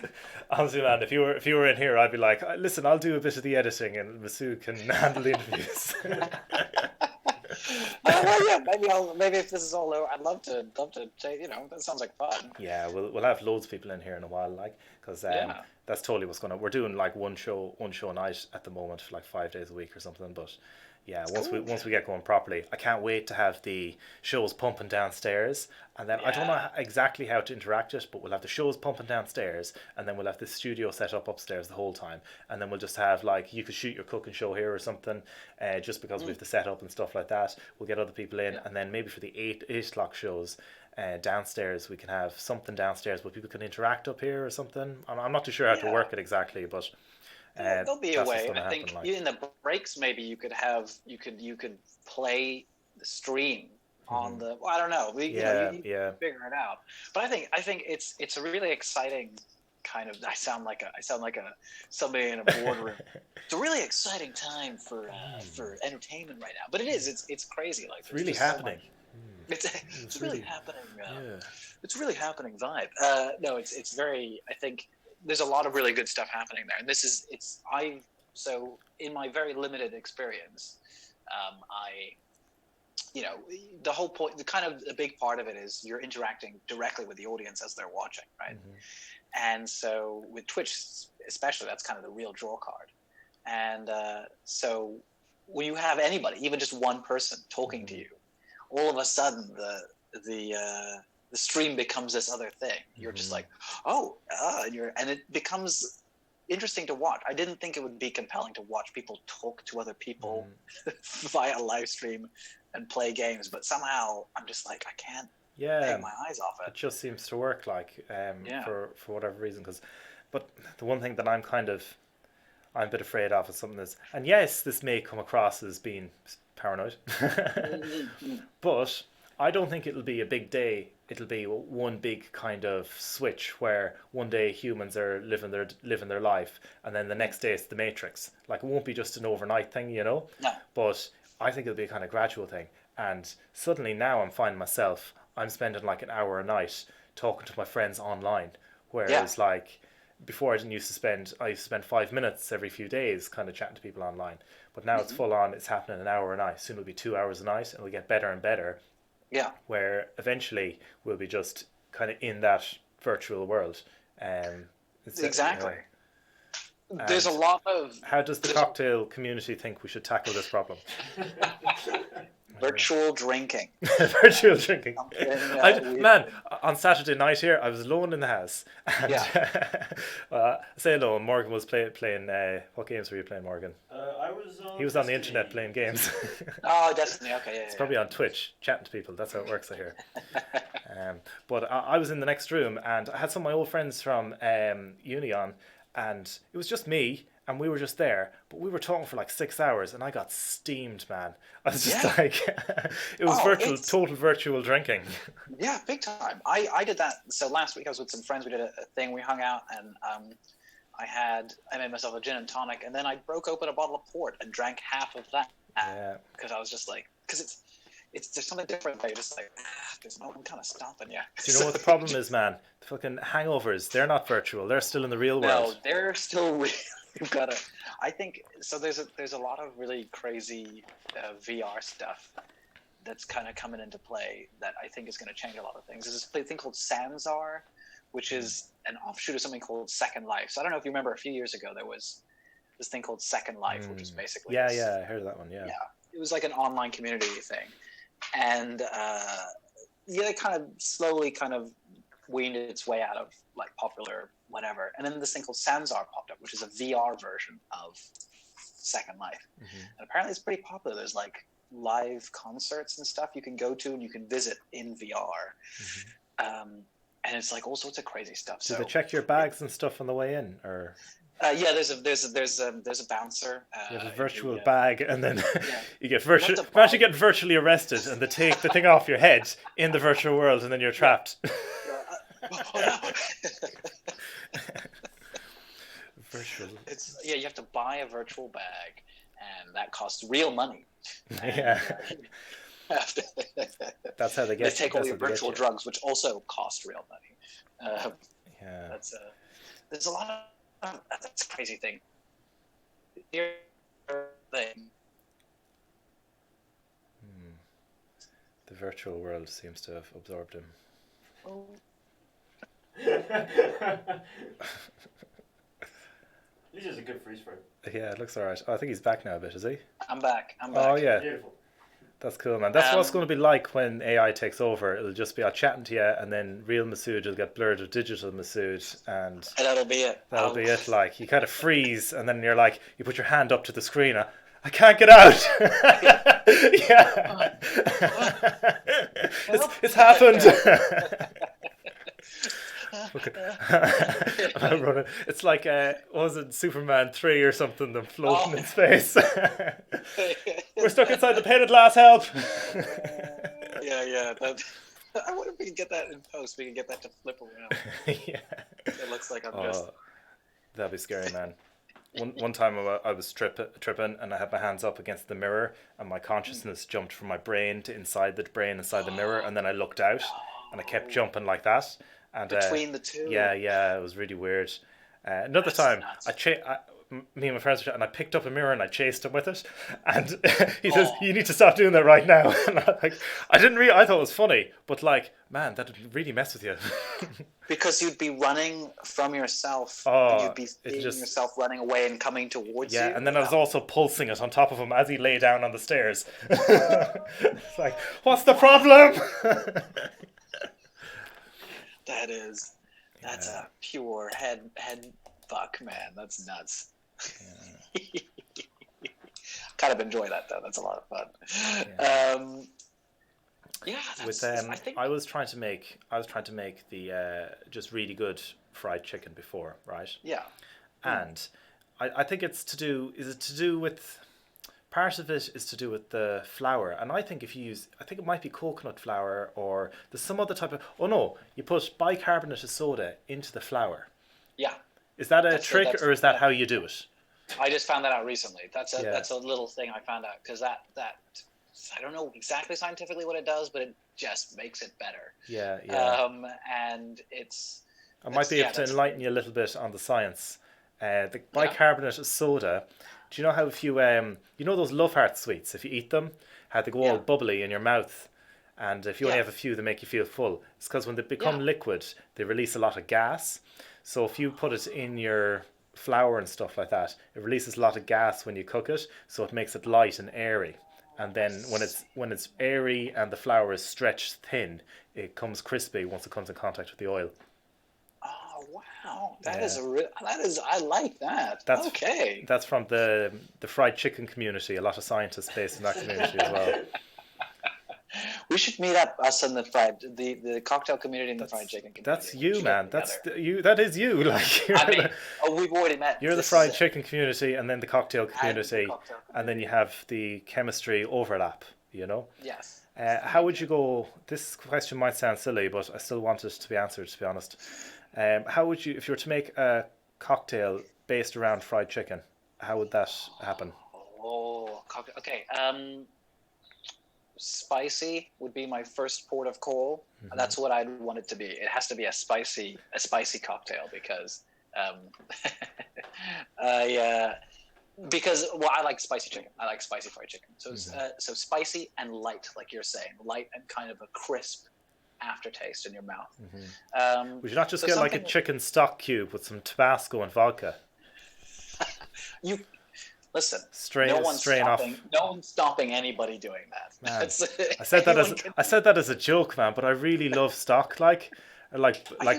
honestly, man. If you were in here, I'd be like, listen, I'll do a bit of the editing, and Masud can handle the interviews. Well, yeah, maybe if this is all over, I'd love to say, you know, that sounds like fun. Yeah, we'll have loads of people in here in a while, like, because that's totally what's gonna. We're doing like one show a night at the moment for like 5 days a week or something. But yeah, once we get going properly, I can't wait to have the shows pumping downstairs, and then I don't know exactly how to interact it, but we'll have the shows pumping downstairs, and then we'll have the studio set up upstairs the whole time, and then we'll just have, like, you could shoot your cooking show here or something, just because we have the setup and stuff like that. We'll get other people in, and then maybe for the 8 o'clock shows, downstairs we can have something downstairs where people can interact up here or something. I'm not too sure how to work it exactly, but there'll be a way. I think like, in the breaks maybe you could play the stream on the. Well, I don't know. You figure it out. But I think it's a really exciting kind of. I sound like somebody in a boardroom. It's a really exciting time for entertainment right now. But it is. It's crazy. Like, it's really happening. It's really happening. It's really happening vibe. No, it's very. I think there's a lot of really good stuff happening there, and so in my very limited experience, the whole point, the big part of it is you're interacting directly with the audience as they're watching, right? And so with Twitch especially, that's kind of the real draw card. And so when you have anybody, even just one person talking to you, all of a sudden the stream becomes this other thing. You're just like, and it becomes interesting to watch. I didn't think it would be compelling to watch people talk to other people via live stream and play games, but somehow I'm just like, I can't take my eyes off it. It just seems to work, like, for whatever reason. But the one thing that I'm a bit afraid of is something that's, and yes, this may come across as being paranoid, but I don't think it'll be a big day. It'll be one big kind of switch where one day humans are living their life, and then the next day it's the Matrix. Like, it won't be just an overnight thing, you know. No. But I think it'll be a kind of gradual thing. And suddenly now I'm finding myself, I'm spending like an hour a night talking to my friends online, whereas like before I used to spend 5 minutes every few days kind of chatting to people online. But now it's full on. It's happening an hour a night. Soon it'll be 2 hours a night, and it'll get better and better. Yeah. Where eventually we'll be just kind of in that virtual world. Exactly. There's a lot of. How does the cocktail community think we should tackle this problem? Virtual drinking. Virtual drinking. Man, on Saturday night here, I was alone in the house. And, say alone. Morgan was playing. What games were you playing, Morgan? He was on the internet playing games. Oh, Destiny. Okay, yeah. It's probably on Twitch, chatting to people. That's how it works, I hear. But I was in the next room, and I had some of my old friends from uni on, and it was just me, and we were just there, but we were talking for like 6 hours, and I got steamed, man. I was just like, it was total virtual drinking. Yeah, big time. I did that. So last week I was with some friends. We did a thing. We hung out, and I made myself a gin and tonic, and then I broke open a bottle of port and drank half of that. Yeah. Because I was just like, because there's something different. You're just like, there's no one kind of stopping you. Do you know what the problem is, man? The fucking hangovers, they're not virtual. They're still in the real world. No, they're still real. You've got to. I think so. There's a lot of really crazy VR stuff that's kind of coming into play that I think is going to change a lot of things. There's this thing called Sansar, which is an offshoot of something called Second Life. So I don't know if you remember a few years ago there was this thing called Second Life, which is basically I heard of that one. Yeah, it was like an online community thing, and it kind of slowly kind of weaned its way out of like popular whatever, and then this thing called Sansar popped up, which is a VR version of Second Life, and apparently it's pretty popular. There's like live concerts and stuff you can go to and you can visit in VR, and it's like all sorts of crazy stuff. Do they check your bags and stuff on the way in, or? Yeah, there's a bouncer. You have a virtual bag, and then you get imagine getting virtually arrested, and they take the thing off your head in the virtual world, and then you're trapped. Virtual. You have to buy a virtual bag, and that costs real money. And, that's how they get. They take all your virtual drugs, which also cost real money. There's a lot of. That's a crazy thing. The virtual world seems to have absorbed him. Oh. He's just a good freeze frame. Yeah, it looks alright. Oh, I think he's back now a bit, is he? I'm back. Oh, yeah. Beautiful. That's cool, man. That's what it's going to be like when AI takes over. It'll just be chatting to you, and then real Masud will get blurred with digital Masud, and that'll be it. That'll be it. Like, you kind of freeze, and then you're like, you put your hand up to the screen. I can't get out. Yeah. It's happened. I'm running. It's like was it Superman 3 or something? Them floating in space. We're stuck inside the pane of glass. Help! Yeah. I wonder if we can get that in post. We can get that to flip around. Yeah. It looks like I'm just. That'd be scary, man. One time I was tripping, and I had my hands up against the mirror, and my consciousness jumped from my brain to inside the mirror, and then I looked out, and I kept jumping like that. And between the two. Yeah, it was really weird. Another time, me and my friends were, and I picked up a mirror and I chased him with it, and he says, "You need to stop doing that right now." And I thought it was funny, but like, man, that would really mess with you. Because you'd be running from yourself, and you'd be seeing yourself running away and coming towards you. Yeah, and then I was also pulsing it on top of him as he lay down on the stairs. It's like, what's the problem? That's a pure head fuck, man. That's nuts. Yeah. Kind of enjoy that though. That's a lot of fun. I was trying to make the just really good fried chicken before, right? Yeah. And I think it's to do with part of it is to do with the flour, and I think it might be coconut flour, or there's some other type of. Oh no, you put bicarbonate of soda into the flour. Yeah. Is that a trick, or is that how you do it? I just found that out recently. That's a little thing I found out, because that I don't know exactly scientifically what it does, but it just makes it better. Yeah. And it's. I might be able to enlighten you a little bit on the science. The bicarbonate of soda. Do you know how if you those Love Heart sweets, if you eat them, how they go all bubbly in your mouth, and if you only have a few, they make you feel full. It's because when they become liquid, they release a lot of gas. So if you put it in your flour and stuff like that, it releases a lot of gas when you cook it, so it makes it light and airy. And then when it's airy and the flour is stretched thin, it comes crispy once it comes in contact with the oil. Oh wow, I like that. Okay. That's from the fried chicken community. A lot of scientists based in that community as well. We should meet up, us and the cocktail community and the fried chicken community. That's you, man. That is you. Like, we've already met. You're the fried chicken community, and then the cocktail community, and then you have the chemistry overlap. You know. Yes. How would you go? This question might sound silly, but I still want it to be answered. To be honest, how would you, if you were to make a cocktail based around fried chicken, how would that happen? Oh, okay. Spicy would be my first port of call. That's what I'd want it to be. It has to be a spicy cocktail because, yeah, because I like spicy chicken. I like spicy fried chicken. So so spicy and light, like you're saying, light and kind of a crisp aftertaste in your mouth. Would you not just So get like a something- chicken stock cube with some Tabasco and vodka? You listen. Strain No one's off. stopping anybody doing that. Man, I said that as a joke, man. But I really love stock, like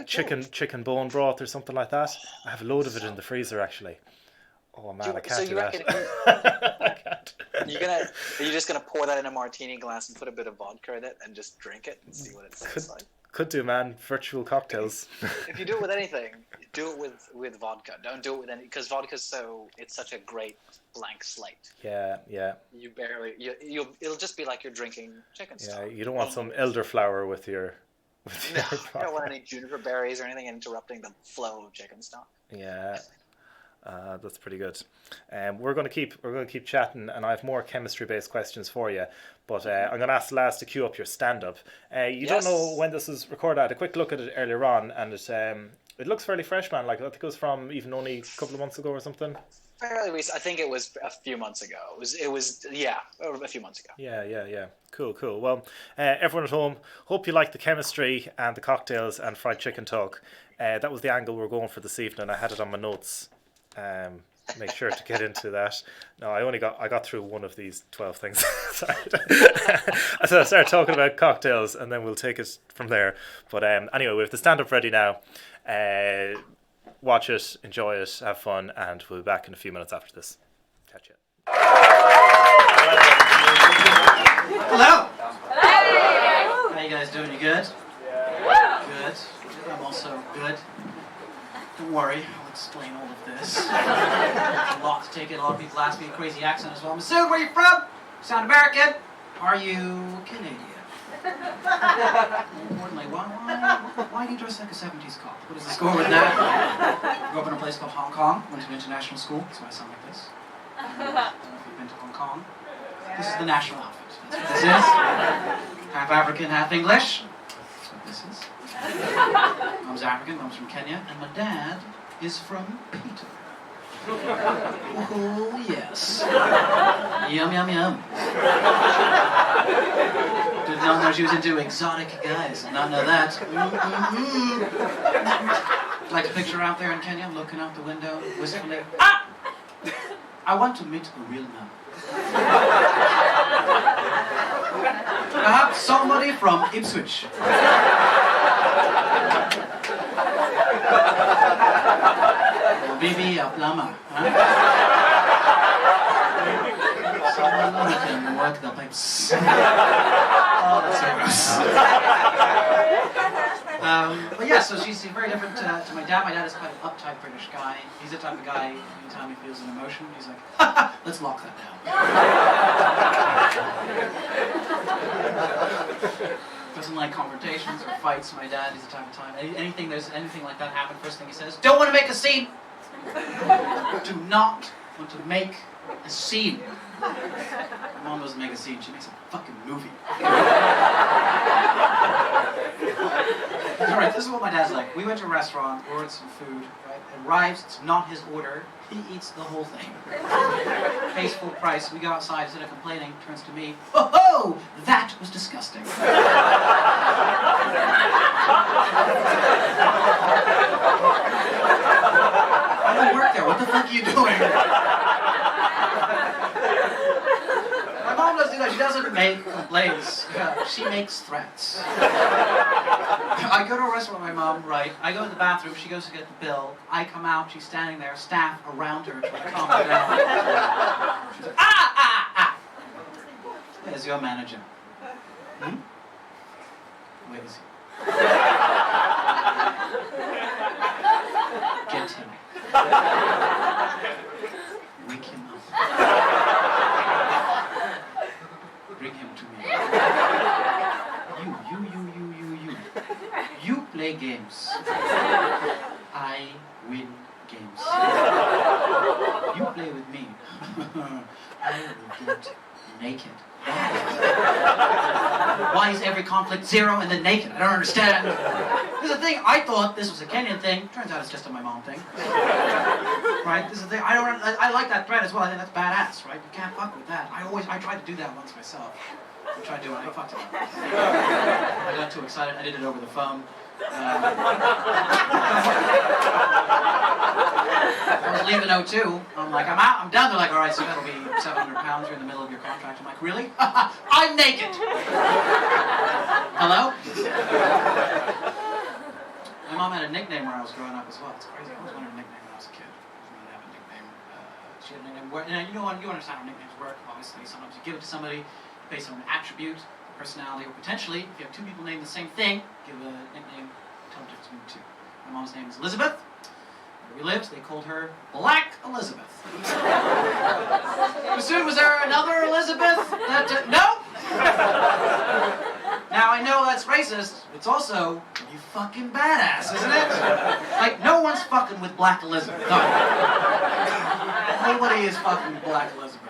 chicken bone broth or something like that. I have a load of it in the freezer, actually. Oh man, I can't do that. I can't. Are you just gonna pour that in a martini glass and put a bit of vodka in it and just drink it and see what it tastes like? Could do, man. Virtual cocktails. If you do it with anything, do it with vodka. Don't do it with any, because vodka's it's such a great blank slate. Yeah. It'll just be like you're drinking chicken stock. Yeah, you don't want some elderflower with your. No, you don't want any juniper berries or anything interrupting the flow of chicken stock. Yeah. That's pretty good. We're going to keep chatting, and I have more chemistry-based questions for you. But I'm going to ask Laz to cue up your stand-up. You don't know when this is recorded. I had a quick look at it earlier on, and it looks fairly fresh, man. Like I think it was from even only a couple of months ago or something. Fairly recent. I think it was a few months ago. It was a few months ago. Yeah. Cool. Well, everyone at home, hope you like the chemistry and the cocktails and fried chicken talk. That was the angle we're going for this evening. I had it on my notes. Make sure to get into that. No, I got through one of these 12 things. So I started talking about cocktails, and then we'll take it from there. But anyway, we have the stand-up ready now. Watch it, enjoy it, have fun, and we'll be back in a few minutes after this. Catch you. Hello. Hey. How you guys doing? You good? Yeah. Good. I'm also good. Don't worry, I'll explain all of this. There's a lot to take in. A lot of people ask me a crazy accent as well. Masud, where are you from? You sound American. Are you Canadian? More importantly, why do you dress like a 70s cop? What is the score with that? Grew up in a place called Hong Kong. Went to an international school. That's why I sound like this. I don't know if you've been to Hong Kong. This is the national outfit. That's what this is. Half African, half English. That's what this is. Mom's African, mom's from Kenya, and my dad is from Peter. Oh, yes. Yum, yum, yum. Did not know she was into exotic guys. Did not know that. Like a picture out there in Kenya, I'm looking out the window, wistfully. Ah! I want to meet a real man. Perhaps somebody from Ipswich. Maybe a plumber, huh? Someone who can work the pipes. Oh, that's so gross. But yeah, so she's very different to my dad. My dad is quite an uptight British guy. He's the type of guy, anytime he feels an emotion, he's like, ha, let's lock that down. Doesn't like confrontations or fights. My dad is the type of time. Anything like that happen, first thing he says, don't want to make a scene. Do not want to make a scene. My mom doesn't make a scene, she makes a fucking movie. Alright, this is what my dad's like. We went to a restaurant, ordered some food, right? It arrives, it's not his order, he eats the whole thing. Pays full price, we go outside, instead of complaining, turns to me, oh ho! That was disgusting. I don't work there, what the fuck are you doing? My mom doesn't do that, she doesn't make complaints, she makes threats. I go to a restaurant with my mom, right, I go to the bathroom, she goes to get the bill, I come out, she's standing there, staff around her, trying to calm her down. She's like, ah! There's your manager. Where is he? Get him. Wake him up. Bring him to me. You. You play games. I win games. You play with me. I will get naked. Why is every conflict zero and then naked? I don't understand. This is the thing. I thought this was a Kenyan thing. Turns out it's just a my mom thing. Right? This is the thing. I like that thread as well. I think that's badass, right? You can't fuck with that. I tried to do that once myself. I tried doing it. I fucked it up. I got too excited. I did it over the phone. I was leaving O2. I'm like, I'm out. I'm done. They're like, all right, so that'll be 700 pounds. You're in the middle of your contract. I'm like, really? I'm naked. Hello? My mom had a nickname where I was growing up as well. It's crazy. I always wanted a nickname when I was a kid. I didn't have a nickname. She had a nickname. You understand how nicknames work, obviously. Sometimes you give it to somebody based on an attribute, personality, or potentially, if you have two people named the same thing, give a nickname, tell the difference between the two. My mom's name is Elizabeth. Where we lived, they called her Black Elizabeth. Soon was there another Elizabeth? No! Now I know that's racist, it's also you fucking badass, isn't it? Like, no one's fucking with Black Elizabeth. No. Nobody is fucking with Black Elizabeth.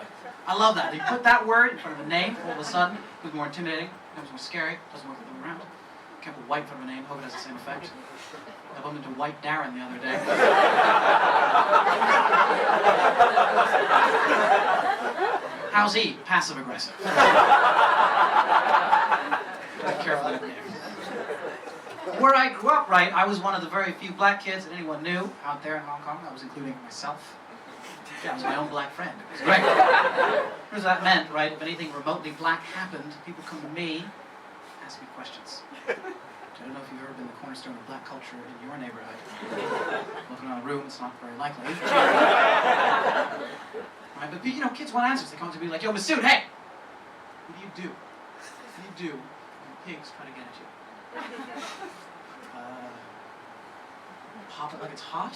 I love that. You put that word in front of a name, all of a sudden, it becomes more intimidating, becomes more scary, doesn't work the other way around. You can't put white in front of a name, hope it has the same effect. I bumped into White Darren the other day. How's he? Passive aggressive. Be careful with the name. Where I grew up, right, I was one of the very few black kids that anyone knew out there in Hong Kong. I was including myself. Yeah, I was my own black friend. It was great. Here's what that meant, right? If anything remotely black happened, people come to me, ask me questions. I don't know if you've ever been the cornerstone of black culture in your neighborhood. Looking around the room, it's not very likely. Right, but you know, kids want answers. They come to me like, yo, Masud, hey! What do you do? What do you do when pigs try to get at you? Pop it like it's hot.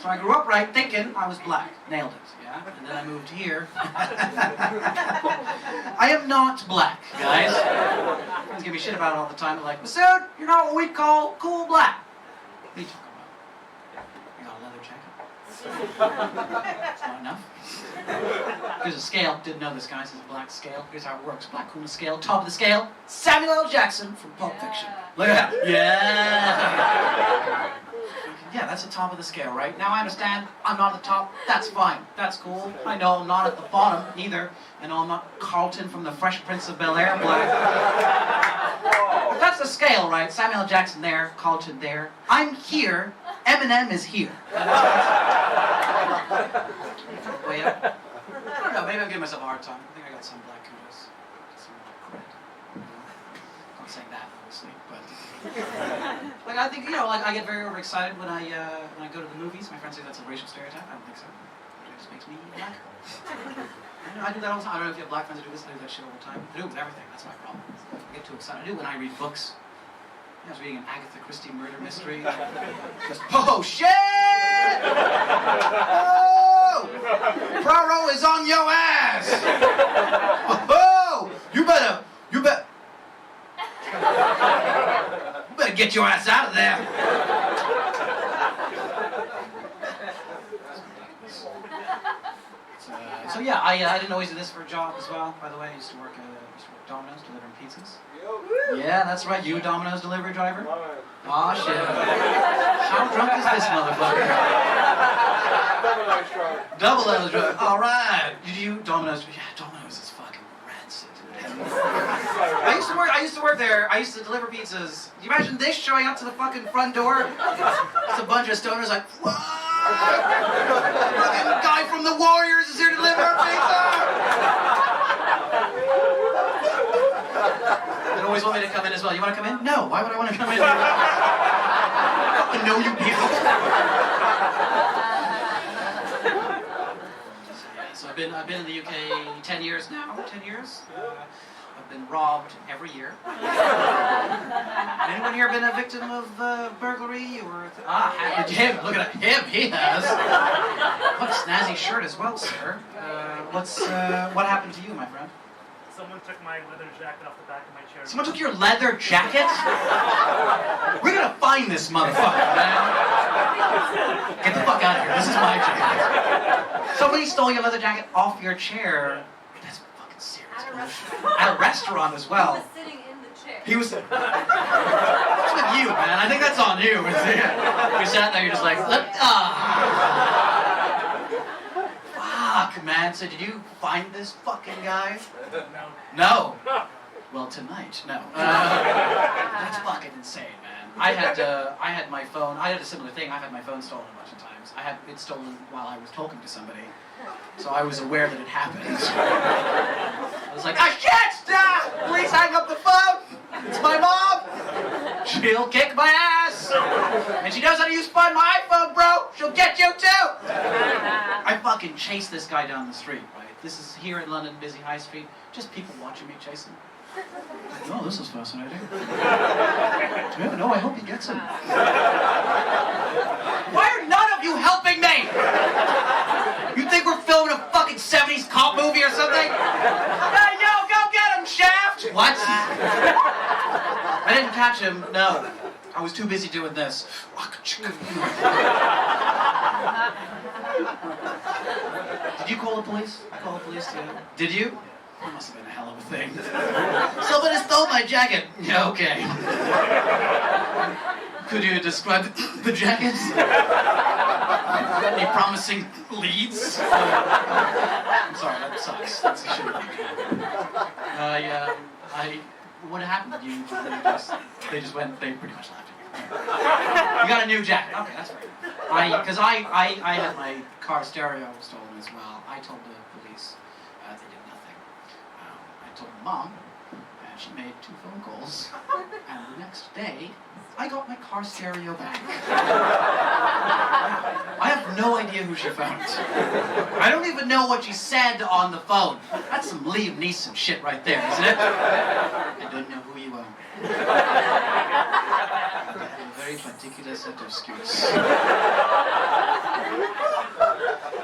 So I grew up right thinking I was black. Nailed it, yeah? And then I moved here. I am not black, guys. Friends give me shit about it all the time. They're like, Masud, you're not what we'd call cool black. What are you talking about? You got a leather jacket? It's not enough. Here's a scale. Didn't know this, guys. This is a black scale. Here's how it works. Black coolness scale. Top of the scale. Samuel L. Jackson from Pulp Fiction. Look at that. Yeah. Yeah, that's the top of the scale, right? Now I understand I'm not at the top. That's fine. That's cool. I know I'm not at the bottom either. I know I'm not Carlton from the Fresh Prince of Bel-Air black. But that's the scale, right? Samuel L. Jackson there. Carlton there. I'm here. Eminem is here. Way up. I don't know, maybe I'm giving myself a hard time. I think I got some black kudos. Some credit. I'm not saying that, obviously, but like I think, you know, like I get very overexcited when I go to the movies. My friends say that's a racial stereotype. I don't think so. It just makes me black. I do that all the time. I don't know if you have black friends who do this. I do that shit all the time. I do it with everything. That's my problem. I get too excited. I do it when I read books. I was reading an Agatha Christie murder mystery. Just, oh shit! Oh! Poirot is on your ass! Oh! You better get your ass out of there! So yeah, I didn't always do this for a job as well. By the way, I used to work Domino's delivering pizzas. Yeah, that's right. You a Domino's delivery driver? Aw, shit. How drunk is this motherfucker? Double O's driver. All right. Did you Domino's? Yeah, Domino's is fucking rancid. I used to work there. I used to deliver pizzas. You imagine this showing up to the fucking front door? It's a bunch of stoners like, what? Fucking guy from the Warriors is here to deliver our pizza. They always want me to come in as well. You want to come in? No. Why would I want to come in? I know you people. So I've been in the UK 10 years now. 10 years. I've been robbed every year. Anyone here been a victim of burglary or? Him. Look at him. He has. What a snazzy shirt as well, sir. What happened to you, my friend? Someone took my leather jacket off the back of my chair. Someone took your leather jacket? We're gonna find this motherfucker, man. Get the fuck out of here. This is my jacket. Somebody stole your leather jacket off your chair. That's fucking serious. At a restaurant as well. He was sitting in the chair. He was. What's with you, man? I think that's on you. You sat there, you're just like, fuck, man. So did you find this fucking guy? No. Well, tonight, no. That's fucking insane, man. I had my phone. I had a similar thing. I've had my phone stolen a bunch of times. I had it stolen while I was talking to somebody, so I was aware that it happened. I was like, ah, shit! Please hang up the phone. It's my mom. She'll kick my ass, and she knows how to use my iPhone, bro. She'll get you too. I fucking chased this guy down the street. Right. This is here in London, busy high street. Just people watching me chase him. Oh, this is fascinating. Yeah, no, I hope he gets him. Why are none of you helping me? You think we're filming a fucking 70s cop movie or something? Hey, yo, go get him, Shaft! What? I didn't catch him, no. I was too busy doing this. Did you call the police? I called the police too. Did you? That must have been a hell of a thing. Somebody stole my jacket. Yeah, okay. Could you describe the jacket? Any promising leads? I'm sorry, that sucks. That's a shitty thing. What happened? They just went, they pretty much laughed at you. You got a new jacket. Okay, that's right. Because I had my car stereo stolen as well. I told the police. They did nothing. I told Mom, and she made 2 phone calls. And the next day, I got my car stereo back. I have no idea who she found. I don't even know what she said on the phone. That's some Liam Neeson shit right there, isn't it? I don't know who you are. I have a very particular set of skills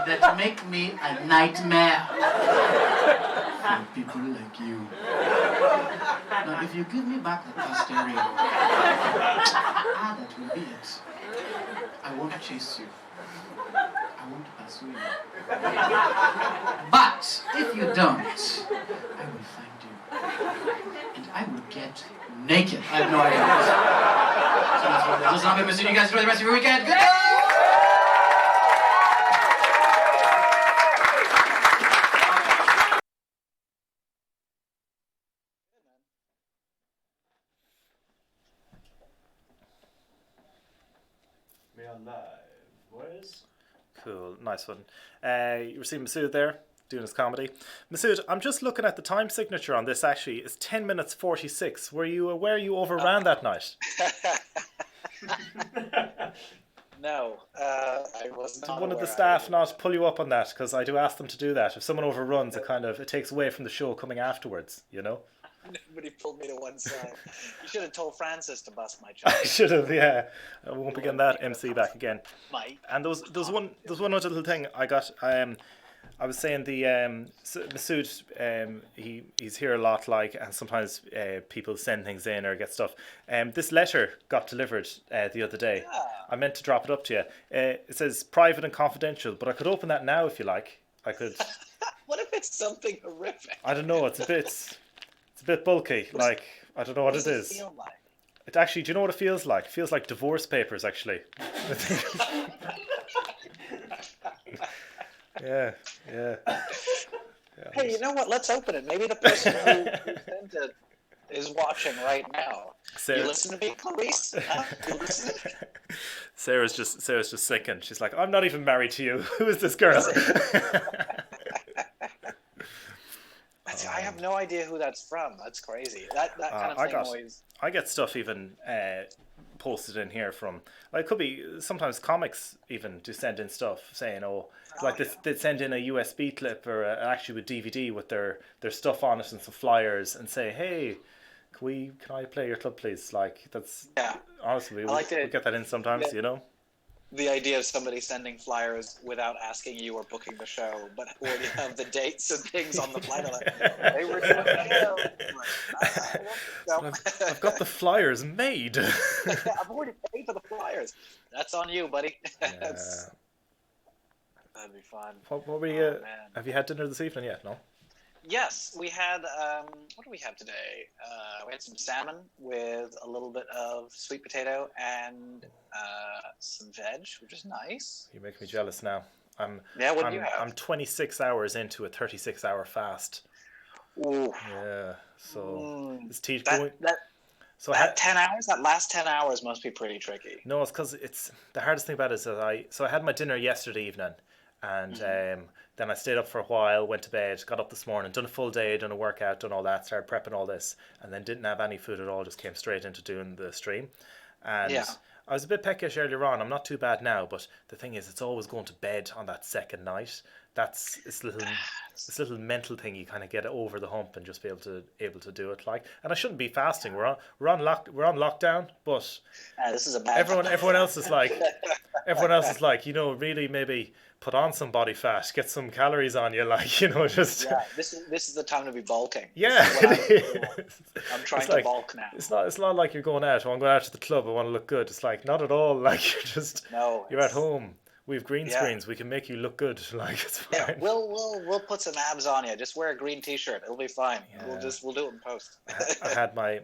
that make me a nightmare for people like you. Now, if you give me back the car stereo, that will be it. I won't chase you. I won't pursue you. But if you don't, I will find you. And I will get naked. I have no idea. So that's what it is. Listen, I'm Masud. You guys enjoy the rest of your weekend. Good night! We are live, boys. Cool, nice one. You were seeing Masud there doing his comedy. Masud, I'm just looking at the time signature on this. Actually, it's 10 minutes 46. Were you aware you overran that night? No, I was not. Did one of the aware. staff not pull you up on that? Because I do ask them to do that. If someone overruns, it takes away from the show coming afterwards. You know. Nobody pulled me to one side. You should have told Francis to bust my chops. I should have, yeah. I won't be getting that MC back again. Mike. And there's one other little thing I got. I was saying the Masud, he's here a lot, like, and sometimes people send things in or get stuff. This letter got delivered the other day. Yeah. I meant to drop it up to you. It says private and confidential, but I could open that now if you like. I could. What if it's something horrific? I don't know. It's a bit bulky. Like, I don't know what it is. Feel like? It actually, do you know what it feels like? It feels like divorce papers, actually. Yeah. Hey, you know what? Let's open it. Maybe the person who sent it is watching right now. Sarah. You listen to me, Clarice? Huh? You listen? Sarah's just sinking. She's like, I'm not even married to you. Who is this girl? I have no idea who that's from. That's crazy. That kind of thing always. I get stuff even posted in here from, like, it could be sometimes comics even do send in stuff saying, they'd send in a USB clip or actually with DVD with their stuff on it and some flyers and say, hey, can I play your club, please? Like, that's, honestly, we get that in sometimes, you know? The idea of somebody sending flyers without asking you or booking the show, but already have the dates and things on the flyer. Like, they were doing the show. I've got the flyers made. I've already paid for the flyers. That's on you, buddy. Yeah. That'd be fun. What were you? Man. Have you had dinner this evening yet? No. Yes, we had. What do we have today? We had some salmon with a little bit of sweet potato and some veg, which is nice. You make me jealous now. What do you have? I'm 26 hours into a 36-hour fast. Ooh. Yeah. So is Teach That, going? that, So that 10 hours, that last 10 hours must be pretty tricky. no, it's because it's the hardest thing about it is that I had my dinner yesterday evening, and then I stayed up for a while, went to bed, got up this morning, done a full day, done a workout, done all that, started prepping all this, and then didn't have any food at all. Just came straight into doing the stream, and I was a bit peckish earlier on. I'm not too bad now, but the thing is, it's always going to bed on that second night. That's this little mental thing you kind of get over the hump and just be able to do it. Like, and I shouldn't be fasting. We're on lockdown, but this is a bad everyone else is like really maybe put on some body fat, get some calories on you, like, just this is the time to be bulking. Yeah, I'm trying to bulk now. It's not like you're going out. I'm going out to the club. I want to look good. It's like not at all. Like you're at home. We have green screens. We can make you look good. Like, it's fine. Yeah, we'll put some abs on you. Just wear a green T-shirt. It'll be fine. Yeah. We'll do it in post. I had I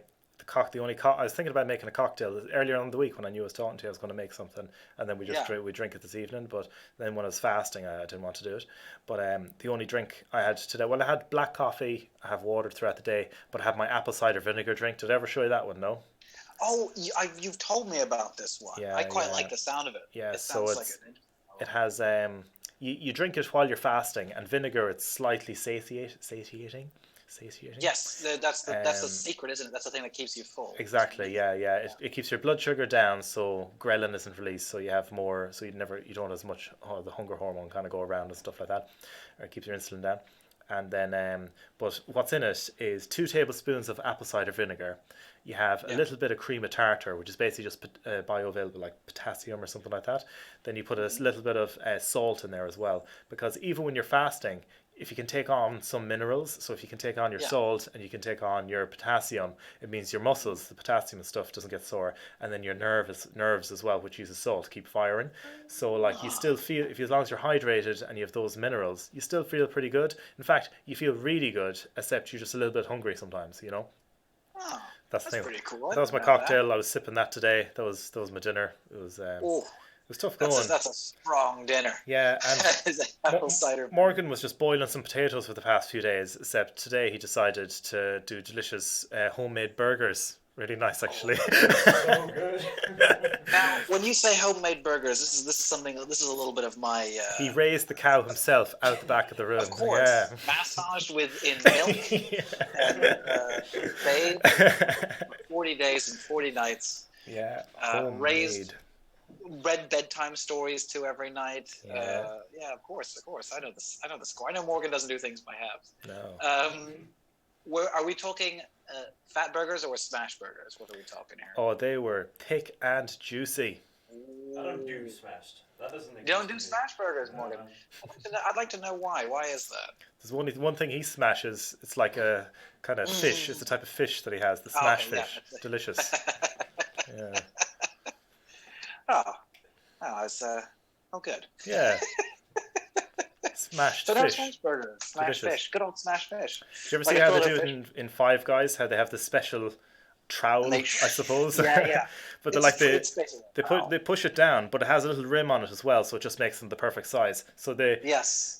was thinking about making a cocktail earlier on in the week when I knew I was talking to you. I was going to make something, and then we drink it this evening. But then when I was fasting, I didn't want to do it. But the only drink I had today, I had black coffee. I have water throughout the day, but I have my apple cider vinegar drink. Did I ever show you that one? No. Oh, you've told me about this one. Yeah, I quite like the sound of it. Yeah, it so sounds like it. It has you drink it while you're fasting, and vinegar it's slightly satiating. Yes, that's the secret, isn't it? That's the thing that keeps you full. Exactly. Yeah. It keeps your blood sugar down, so ghrelin isn't released, so you have more. So you don't have as much the hunger hormone kind of go around and stuff like that, or it keeps your insulin down. And then, but what's in it is 2 tablespoons of apple cider vinegar. You have a little bit of cream of tartar, which is basically just bioavailable, like potassium or something like that. Then you put a little bit of salt in there as well, because even when you're fasting, if you can take on some minerals, so if you can take on your salt and you can take on your potassium, it means your muscles, the potassium and stuff doesn't get sore, and then your nerves as well, which uses salt, keep firing. So like you still feel, as long as you're hydrated and you have those minerals, you still feel pretty good. In fact, you feel really good, except you're just a little bit hungry sometimes, Oh, that's the thing. pretty cool. That was my cocktail. I was sipping that today. That was my dinner. It was tough going. That's a strong dinner. Yeah, and apple cider. Morgan was just boiling some potatoes for the past few days, except today he decided to do delicious homemade burgers. Really nice, actually. So good. Now, when you say homemade burgers, this is a little bit of my. He raised the cow himself out the back of the room. Of course, massaged in milk and bathed for 40 days and 40 nights. Yeah, raised. Read bedtime stories to every night. Yeah. Of course. I know the score. I know Morgan doesn't do things by halves. No. Are we talking fat burgers or smash burgers? What are we talking here? Oh, they were thick and juicy. I don't do smashed. That doesn't exist. You don't do smash burgers, Morgan. I'd like to know why. Why is that? There's only one thing he smashes. It's like a kind of fish. It's the type of fish that he has. The smash fish. Delicious. Yeah. It's good. Yeah. Smashed so fish. So smash burgers, smash Delicious. fish, good old smash fish. Do you ever see how they do it in Five Guys? How they have the special trowel, I suppose. Yeah. But they push it down, but it has a little rim on it as well, so it just makes them the perfect size. So they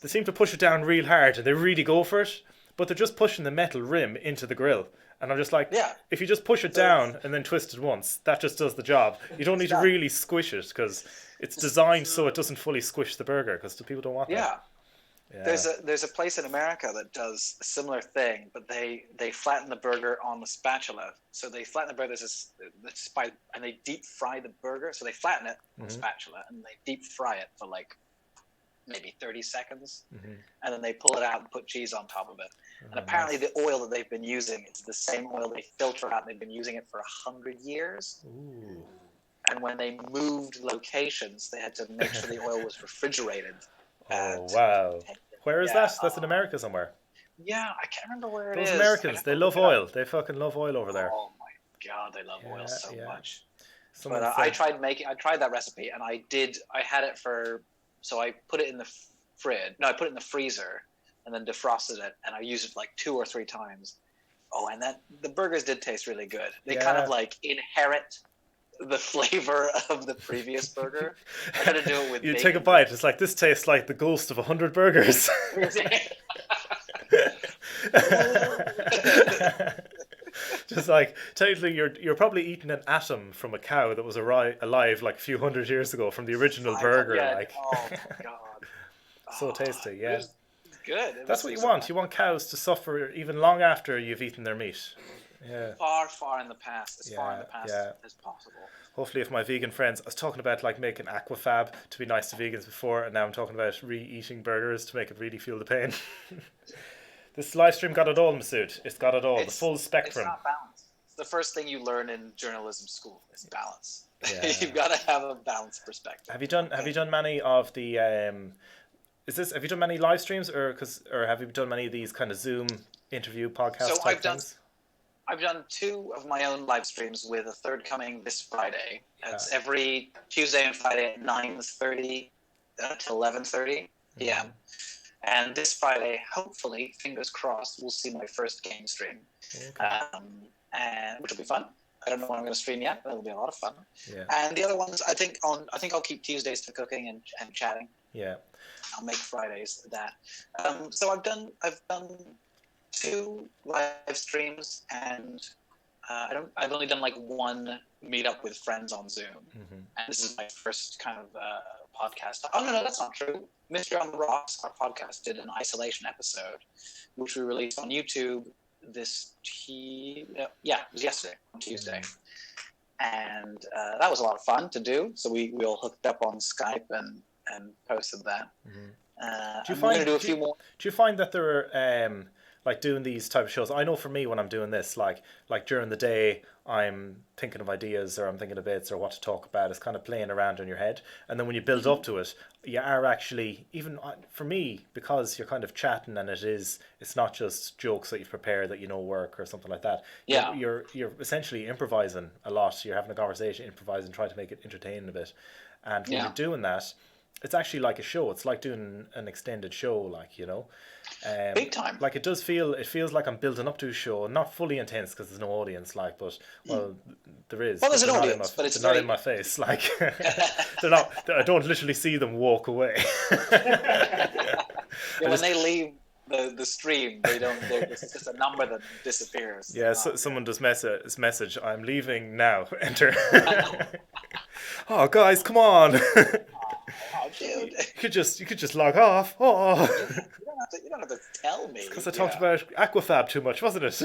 seem to push it down real hard, and they really go for it, but they're just pushing the metal rim into the grill. And I'm just like, if you just push it down and then twist it once, that just does the job. You don't need to really squish it, because it's designed so it doesn't fully squish the burger, because the people don't want that. Yeah. There's a place in America that does a similar thing, but they flatten the burger on the spatula. So they flatten the burger, and they deep fry the burger. So they flatten it on the spatula, and they deep fry it for like maybe 30 seconds, and then they pull it out and put cheese on top of it. And apparently the oil that they've been using, it's the same oil they filter out, and they've been using it for 100 years. Ooh. And when they moved locations, they had to make sure the oil was refrigerated. Oh, wow. Where is that? That's in America somewhere. Yeah, I can't remember where it is. Those Americans, they love oil. They fucking love oil over there. Oh my God, they love oil so much. Someone But said, I tried that recipe, and I had it so I put it in the fridge. No, I put it in the freezer, and then defrosted it, and I used it like 2 or 3 times. Oh, and the burgers did taste really good. They kind of like inherit the flavor of the previous burger. I had to do it with you bacon. take a bite, it's like, this tastes like the ghost of 100 burgers. Just like, technically you're probably eating an atom from a cow that was alive like a few hundred years ago from the original burger. Yeah. Like, Oh my god. so tasty. Yeah, It was good. that's what you want. You want cows to suffer even long after you've eaten their meat. Yeah. Far in the past. As far in the Yeah, past yeah. as possible. Hopefully, if my vegan friends, I was talking about like making aquafab to be nice to vegans before, and now I'm talking about re-eating burgers to make it really feel the pain. This live stream got it all, Masud. It's got it all, the full spectrum. It's not balanced. It's the first thing you learn in journalism school is balance. Yeah. You've got to have a balanced perspective. Have you done many of the have you done many live streams or have you done many of these kind of Zoom interview podcast So type things? I've done 2 of my own live streams with a third coming this Friday. It's every Tuesday and Friday at 9:30 to 11:30 p.m. And this Friday, hopefully, fingers crossed, we'll see my first game stream, and which will be fun. I don't know when I'm going to stream yet, but it'll be a lot of fun. Yeah. And the other ones, I think I'll keep Tuesdays to cooking and chatting. Yeah. I'll make Fridays that. So I've done 2 live streams, and I've only done like 1 meetup with friends on Zoom, and this is my first kind of podcast. Oh no, that's not true. Mystery on the Rocks, our podcast, did an isolation episode, which we released on YouTube it was yesterday on Tuesday, and that was a lot of fun to do. So we all hooked up on Skype and posted that. Do you find that there are like doing these type of shows? I know for me, when I'm doing this, like during the day, I'm thinking of ideas or I'm thinking of bits or what to talk about. It's kind of playing around in your head, and then when you build up to it, you are actually, even for me, because you're kind of chatting and it's not just jokes that you've prepared that work or something like that. Yeah, you're essentially improvising a lot. You're having a conversation, improvising, trying to make it entertaining a bit, and when you're doing that, it's actually like a show. It's like doing an extended show, big time. Like it feels like I'm building up to a show, not fully intense because there's no audience, there is. Well, there's an audience, but it's not in my face. Like they're not. I don't literally see them walk away. When they leave the stream, they don't. It's just a number that disappears. Yeah, someone does message. I'm leaving now. Enter. Oh, guys, come on. Oh, dude. You could just log off. Oh. You don't have to tell me. Because I talked about aquafab too much, wasn't it?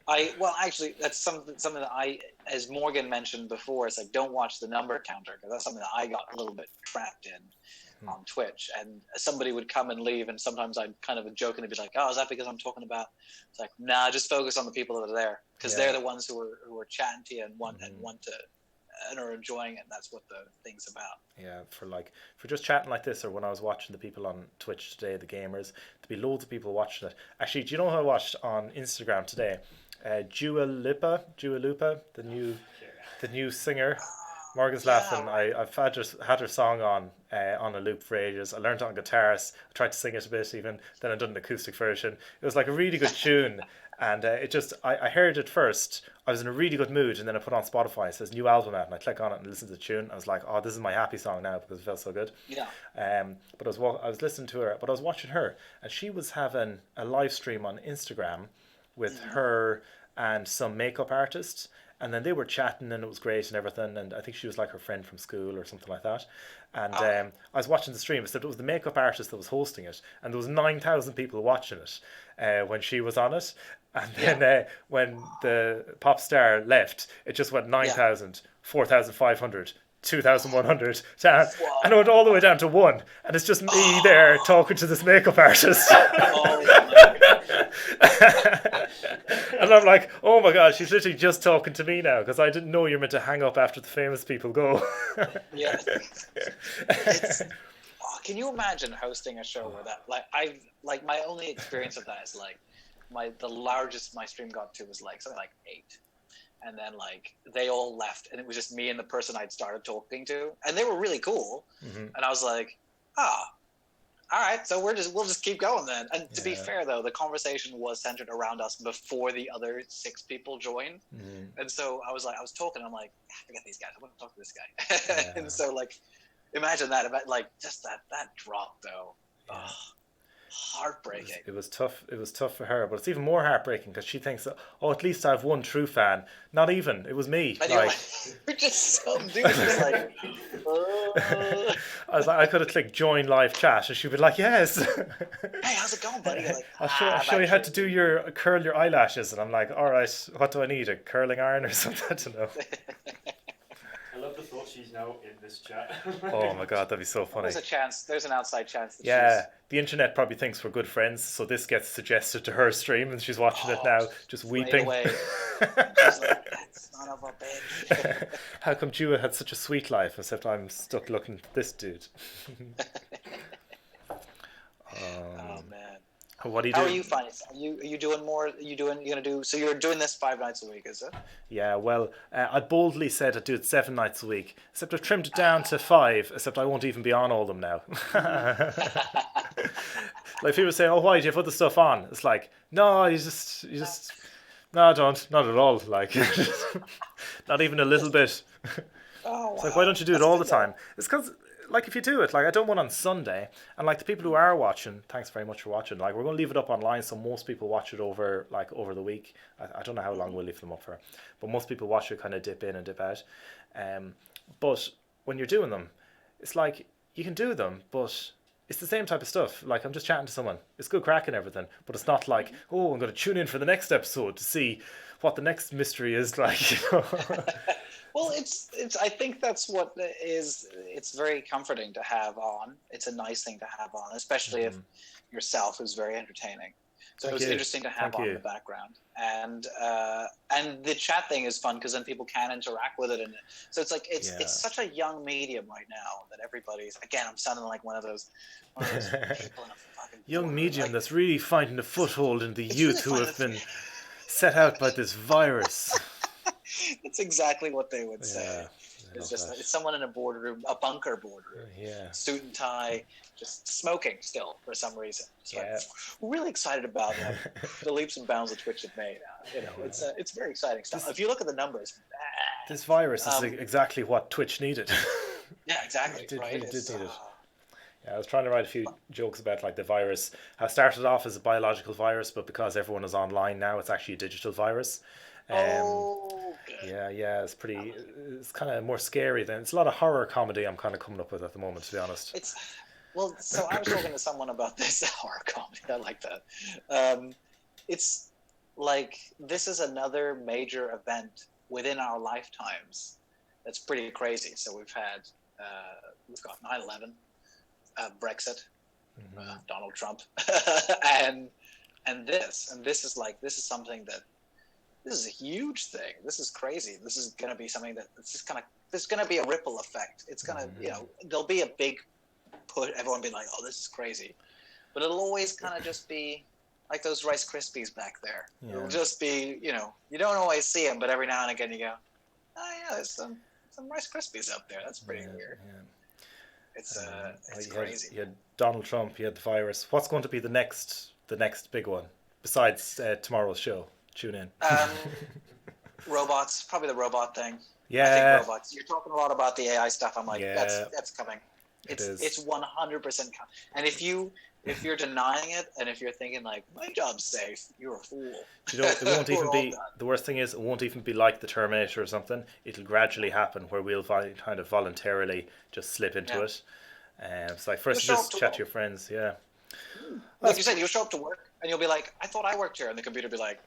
Actually, that's something that as Morgan mentioned before, it's like, don't watch the number counter, because that's something that I got a little bit trapped in on Twitch. And somebody would come and leave, and sometimes I'd kind of jokingly be like, oh, is that because I'm talking about? It's like, nah, just focus on the people that are there, because they're the ones who are chatting to you and want to and are enjoying it. And that's what the thing's about. Yeah, for just chatting like this, or when I was watching the people on Twitch today, the gamers, there'd be loads of people watching it. Actually, do you know who I watched on Instagram today? Dua Lipa, the new singer. Morgan's laughing. I've had her song on a loop for ages. I learned it on guitar. I tried to sing it a bit even. Then I done an acoustic version. It was like a really good tune. And I heard it first. I was in a really good mood, and then I put on Spotify. It says new album out, and I click on it and listen to the tune. I was like, oh, this is my happy song now, because it felt so good. Yeah. But I was listening to her, but I was watching her, and she was having a live stream on Instagram with her and some makeup artists, and then they were chatting, and it was great and everything. And I think she was like her friend from school or something like that. And I was watching the stream. It was the makeup artist that was hosting it, and there was 9,000 people watching it when she was on it. And then when the pop star left, it just went 9,000, 4,500, 2,100 down, and it went all the way down to 1. And it's just me there talking to this makeup artist. And I'm like, oh my God, she's literally just talking to me now, because I didn't know you're meant to hang up after the famous people go. Yeah. Can you imagine hosting a show where that, my only experience of that is the largest my stream got to was something like 8. and then like they all left, and it was just me and the person I'd started talking to, and they were really cool. And I was like, all right, so we'll just keep going then. And to be fair though, the conversation was centered around us before the other 6 people joined. And so I was talking, I'm like, forget these guys, I want to talk to this guy. And so like, imagine that, about like just that drop though. Heartbreaking. It was tough. It was tough for her, but it's even more heartbreaking because she thinks, oh, at least I have one true fan. Not even. It was me. And you're you're just some dude. Like, I was like, I could have clicked join live chat, and she'd be like, yes. hey, how's it going, buddy? You're like, I'll show you how to do curl your eyelashes, and I'm like, all right, what do I need? A curling iron or something? I don't know. I love the thought she's now in this chat. Oh my god, that'd be so funny. There's a chance. There's an outside chance that yeah, the internet probably thinks we're good friends, so this gets suggested to her stream, and she's watching it now, just weeping. Away. She's like, that son of a bitch. How come Jua had such a sweet life, except I'm stuck looking at this dude? Oh man. What do you How do? are you finding? Are you doing more? You're gonna do? So you're doing this 5 nights a week, is it? Yeah, well, I boldly said I'd do it 7 nights a week, except I've trimmed it down to 5, except I won't even be on all of them now. Like people say, oh, why do you have other stuff on? It's like, no, you just, no, I don't, not at all. Like, not even a little bit. Oh, wow. It's like, why don't you do it all the time? It's because, like, if you do it, like, I don't one on Sunday, and like the people who are watching, thanks very much for watching. Like, we're going to leave it up online, so most people watch it over the week. I don't know how long we'll leave them up for, but most people watch it, kind of dip in and dip out. But when you're doing them, it's like you can do them, but it's the same type of stuff. Like, I'm just chatting to someone. It's good crack and everything, but it's not like, oh, I'm going to tune in for the next episode to see what the next mystery is like. You know? Well, it's. I think that's what is. It's very comforting to have on. It's a nice thing to have on, especially if yourself is very entertaining. So it was interesting to have on in the background, and the chat thing is fun because then people can interact with it, and so it's like it's such a young medium right now that everybody's. Again, I'm sounding like one of those people in a fucking young medium that's really finding a foothold in the youth who have been set out by this virus. That's exactly what they would say. Yeah, it's just it's someone in a boardroom, a bunker boardroom, suit and tie, just smoking still for some reason. So we're really excited about the leaps and bounds that Twitch have made. It's very exciting stuff. If you look at the numbers, this virus is exactly what Twitch needed. Yeah, exactly. It did right? need it. Yeah, I was trying to write a few jokes about like the virus. How it started off as a biological virus, but because everyone is online now, it's actually a digital virus. Yeah, it's pretty. It's kind of more scary than it's a lot of horror comedy. I'm kind of coming up with at the moment, to be honest. So I was talking to someone about this horror comedy. I like that. It's like this is another major event within our lifetimes. That's pretty crazy. So we've got 9/11, Brexit, Donald Trump, and this is something that. This is a huge thing. This is crazy. This is going to be something that there's going to be a ripple effect. It's going to, there'll be a big push. Everyone will be like, oh, this is crazy. But it'll always kind of just be like those Rice Krispies back there. Yeah. It'll just be, you don't always see them, but every now and again you go, oh yeah, there's some Rice Krispies up there. That's pretty weird. Yeah. It's crazy. You had Donald Trump, you had the virus. What's going to be the next big one besides tomorrow's show? Tune in. Robots, probably the robot thing. Yeah. I think robots. You're talking a lot about the AI stuff. I'm like, that's coming. It's 100% coming. And if you're denying it, and if you're thinking like my job's safe, you're a fool. It won't even be. The worst thing is, it won't even be like the Terminator or something. It'll gradually happen where we'll kind of voluntarily just slip into it. It's like first you just chat to your friends. Yeah. Like you said, you'll show up to work and you'll be like, I thought I worked here, and the computer will be like,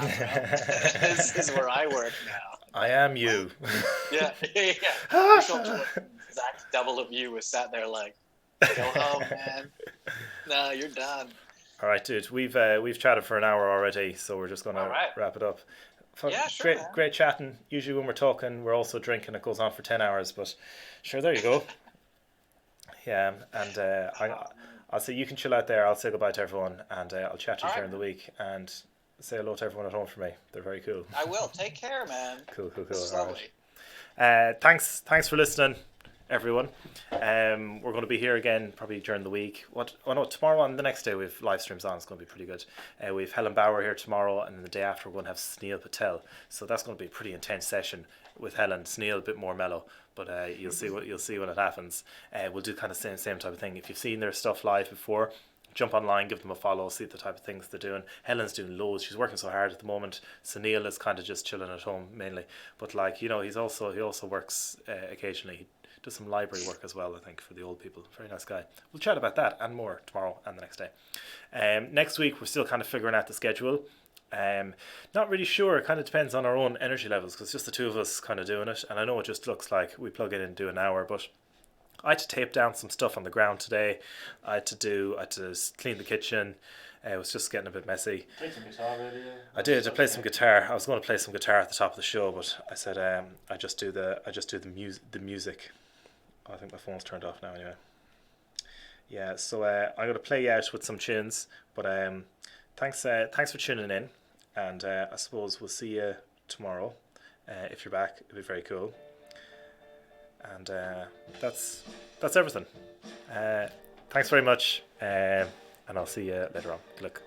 this is where I work now. I am you. Yeah. You show up to work, exact double of you is sat there like, go home, man. No, you're done. All right, dude. We've chatted for an hour already, so we're just gonna wrap it up. Yeah, sure. Great chatting. Usually when we're talking, we're also drinking. It goes on for 10 hours, but sure, there you go. Yeah, and I'll say you can chill out there. I'll say goodbye to everyone, and I'll chat to you during the week. And say hello to everyone at home for me. They're very cool. I will. Take care, man. Cool. This is All lovely. right. Thanks for listening, everyone. We're going to be here again probably during the week. Tomorrow and the next day we have live streams on. It's going to be pretty good. We have Helen Bauer here tomorrow, and then the day after we're going to have Sneal Patel. So that's going to be a pretty intense session with Helen. Sneal a bit more mellow, but you'll see when it happens. We'll do kind of same type of thing. If you've seen their stuff live before, jump online, give them a follow, see the type of things they're doing. Helen's doing loads. She's working so hard at the moment. Sunil is kind of just chilling at home mainly, but he also works occasionally. He does some library work as well, I think, for the old people. Very nice guy. We'll chat about that and more tomorrow and the next day. Next week we're still kind of figuring out the schedule. Not really sure. It kind of depends on our own energy levels, because it's just the two of us kind of doing it, and I know it just looks like we plug it in and do an hour, but I had to tape down some stuff on the ground today. I had to clean the kitchen. It was just getting a bit messy. Played some guitar already. I did. I played some guitar. I was going to play some guitar at the top of the show, but I said I just do the music. Oh, I think my phone's turned off now anyway. Yeah, so I'm going to play you out with some tunes, but thanks for tuning in, and I suppose we'll see you tomorrow. If you're back, it'd be very cool. And that's everything. Thanks very much, and I'll see you later on. Good luck.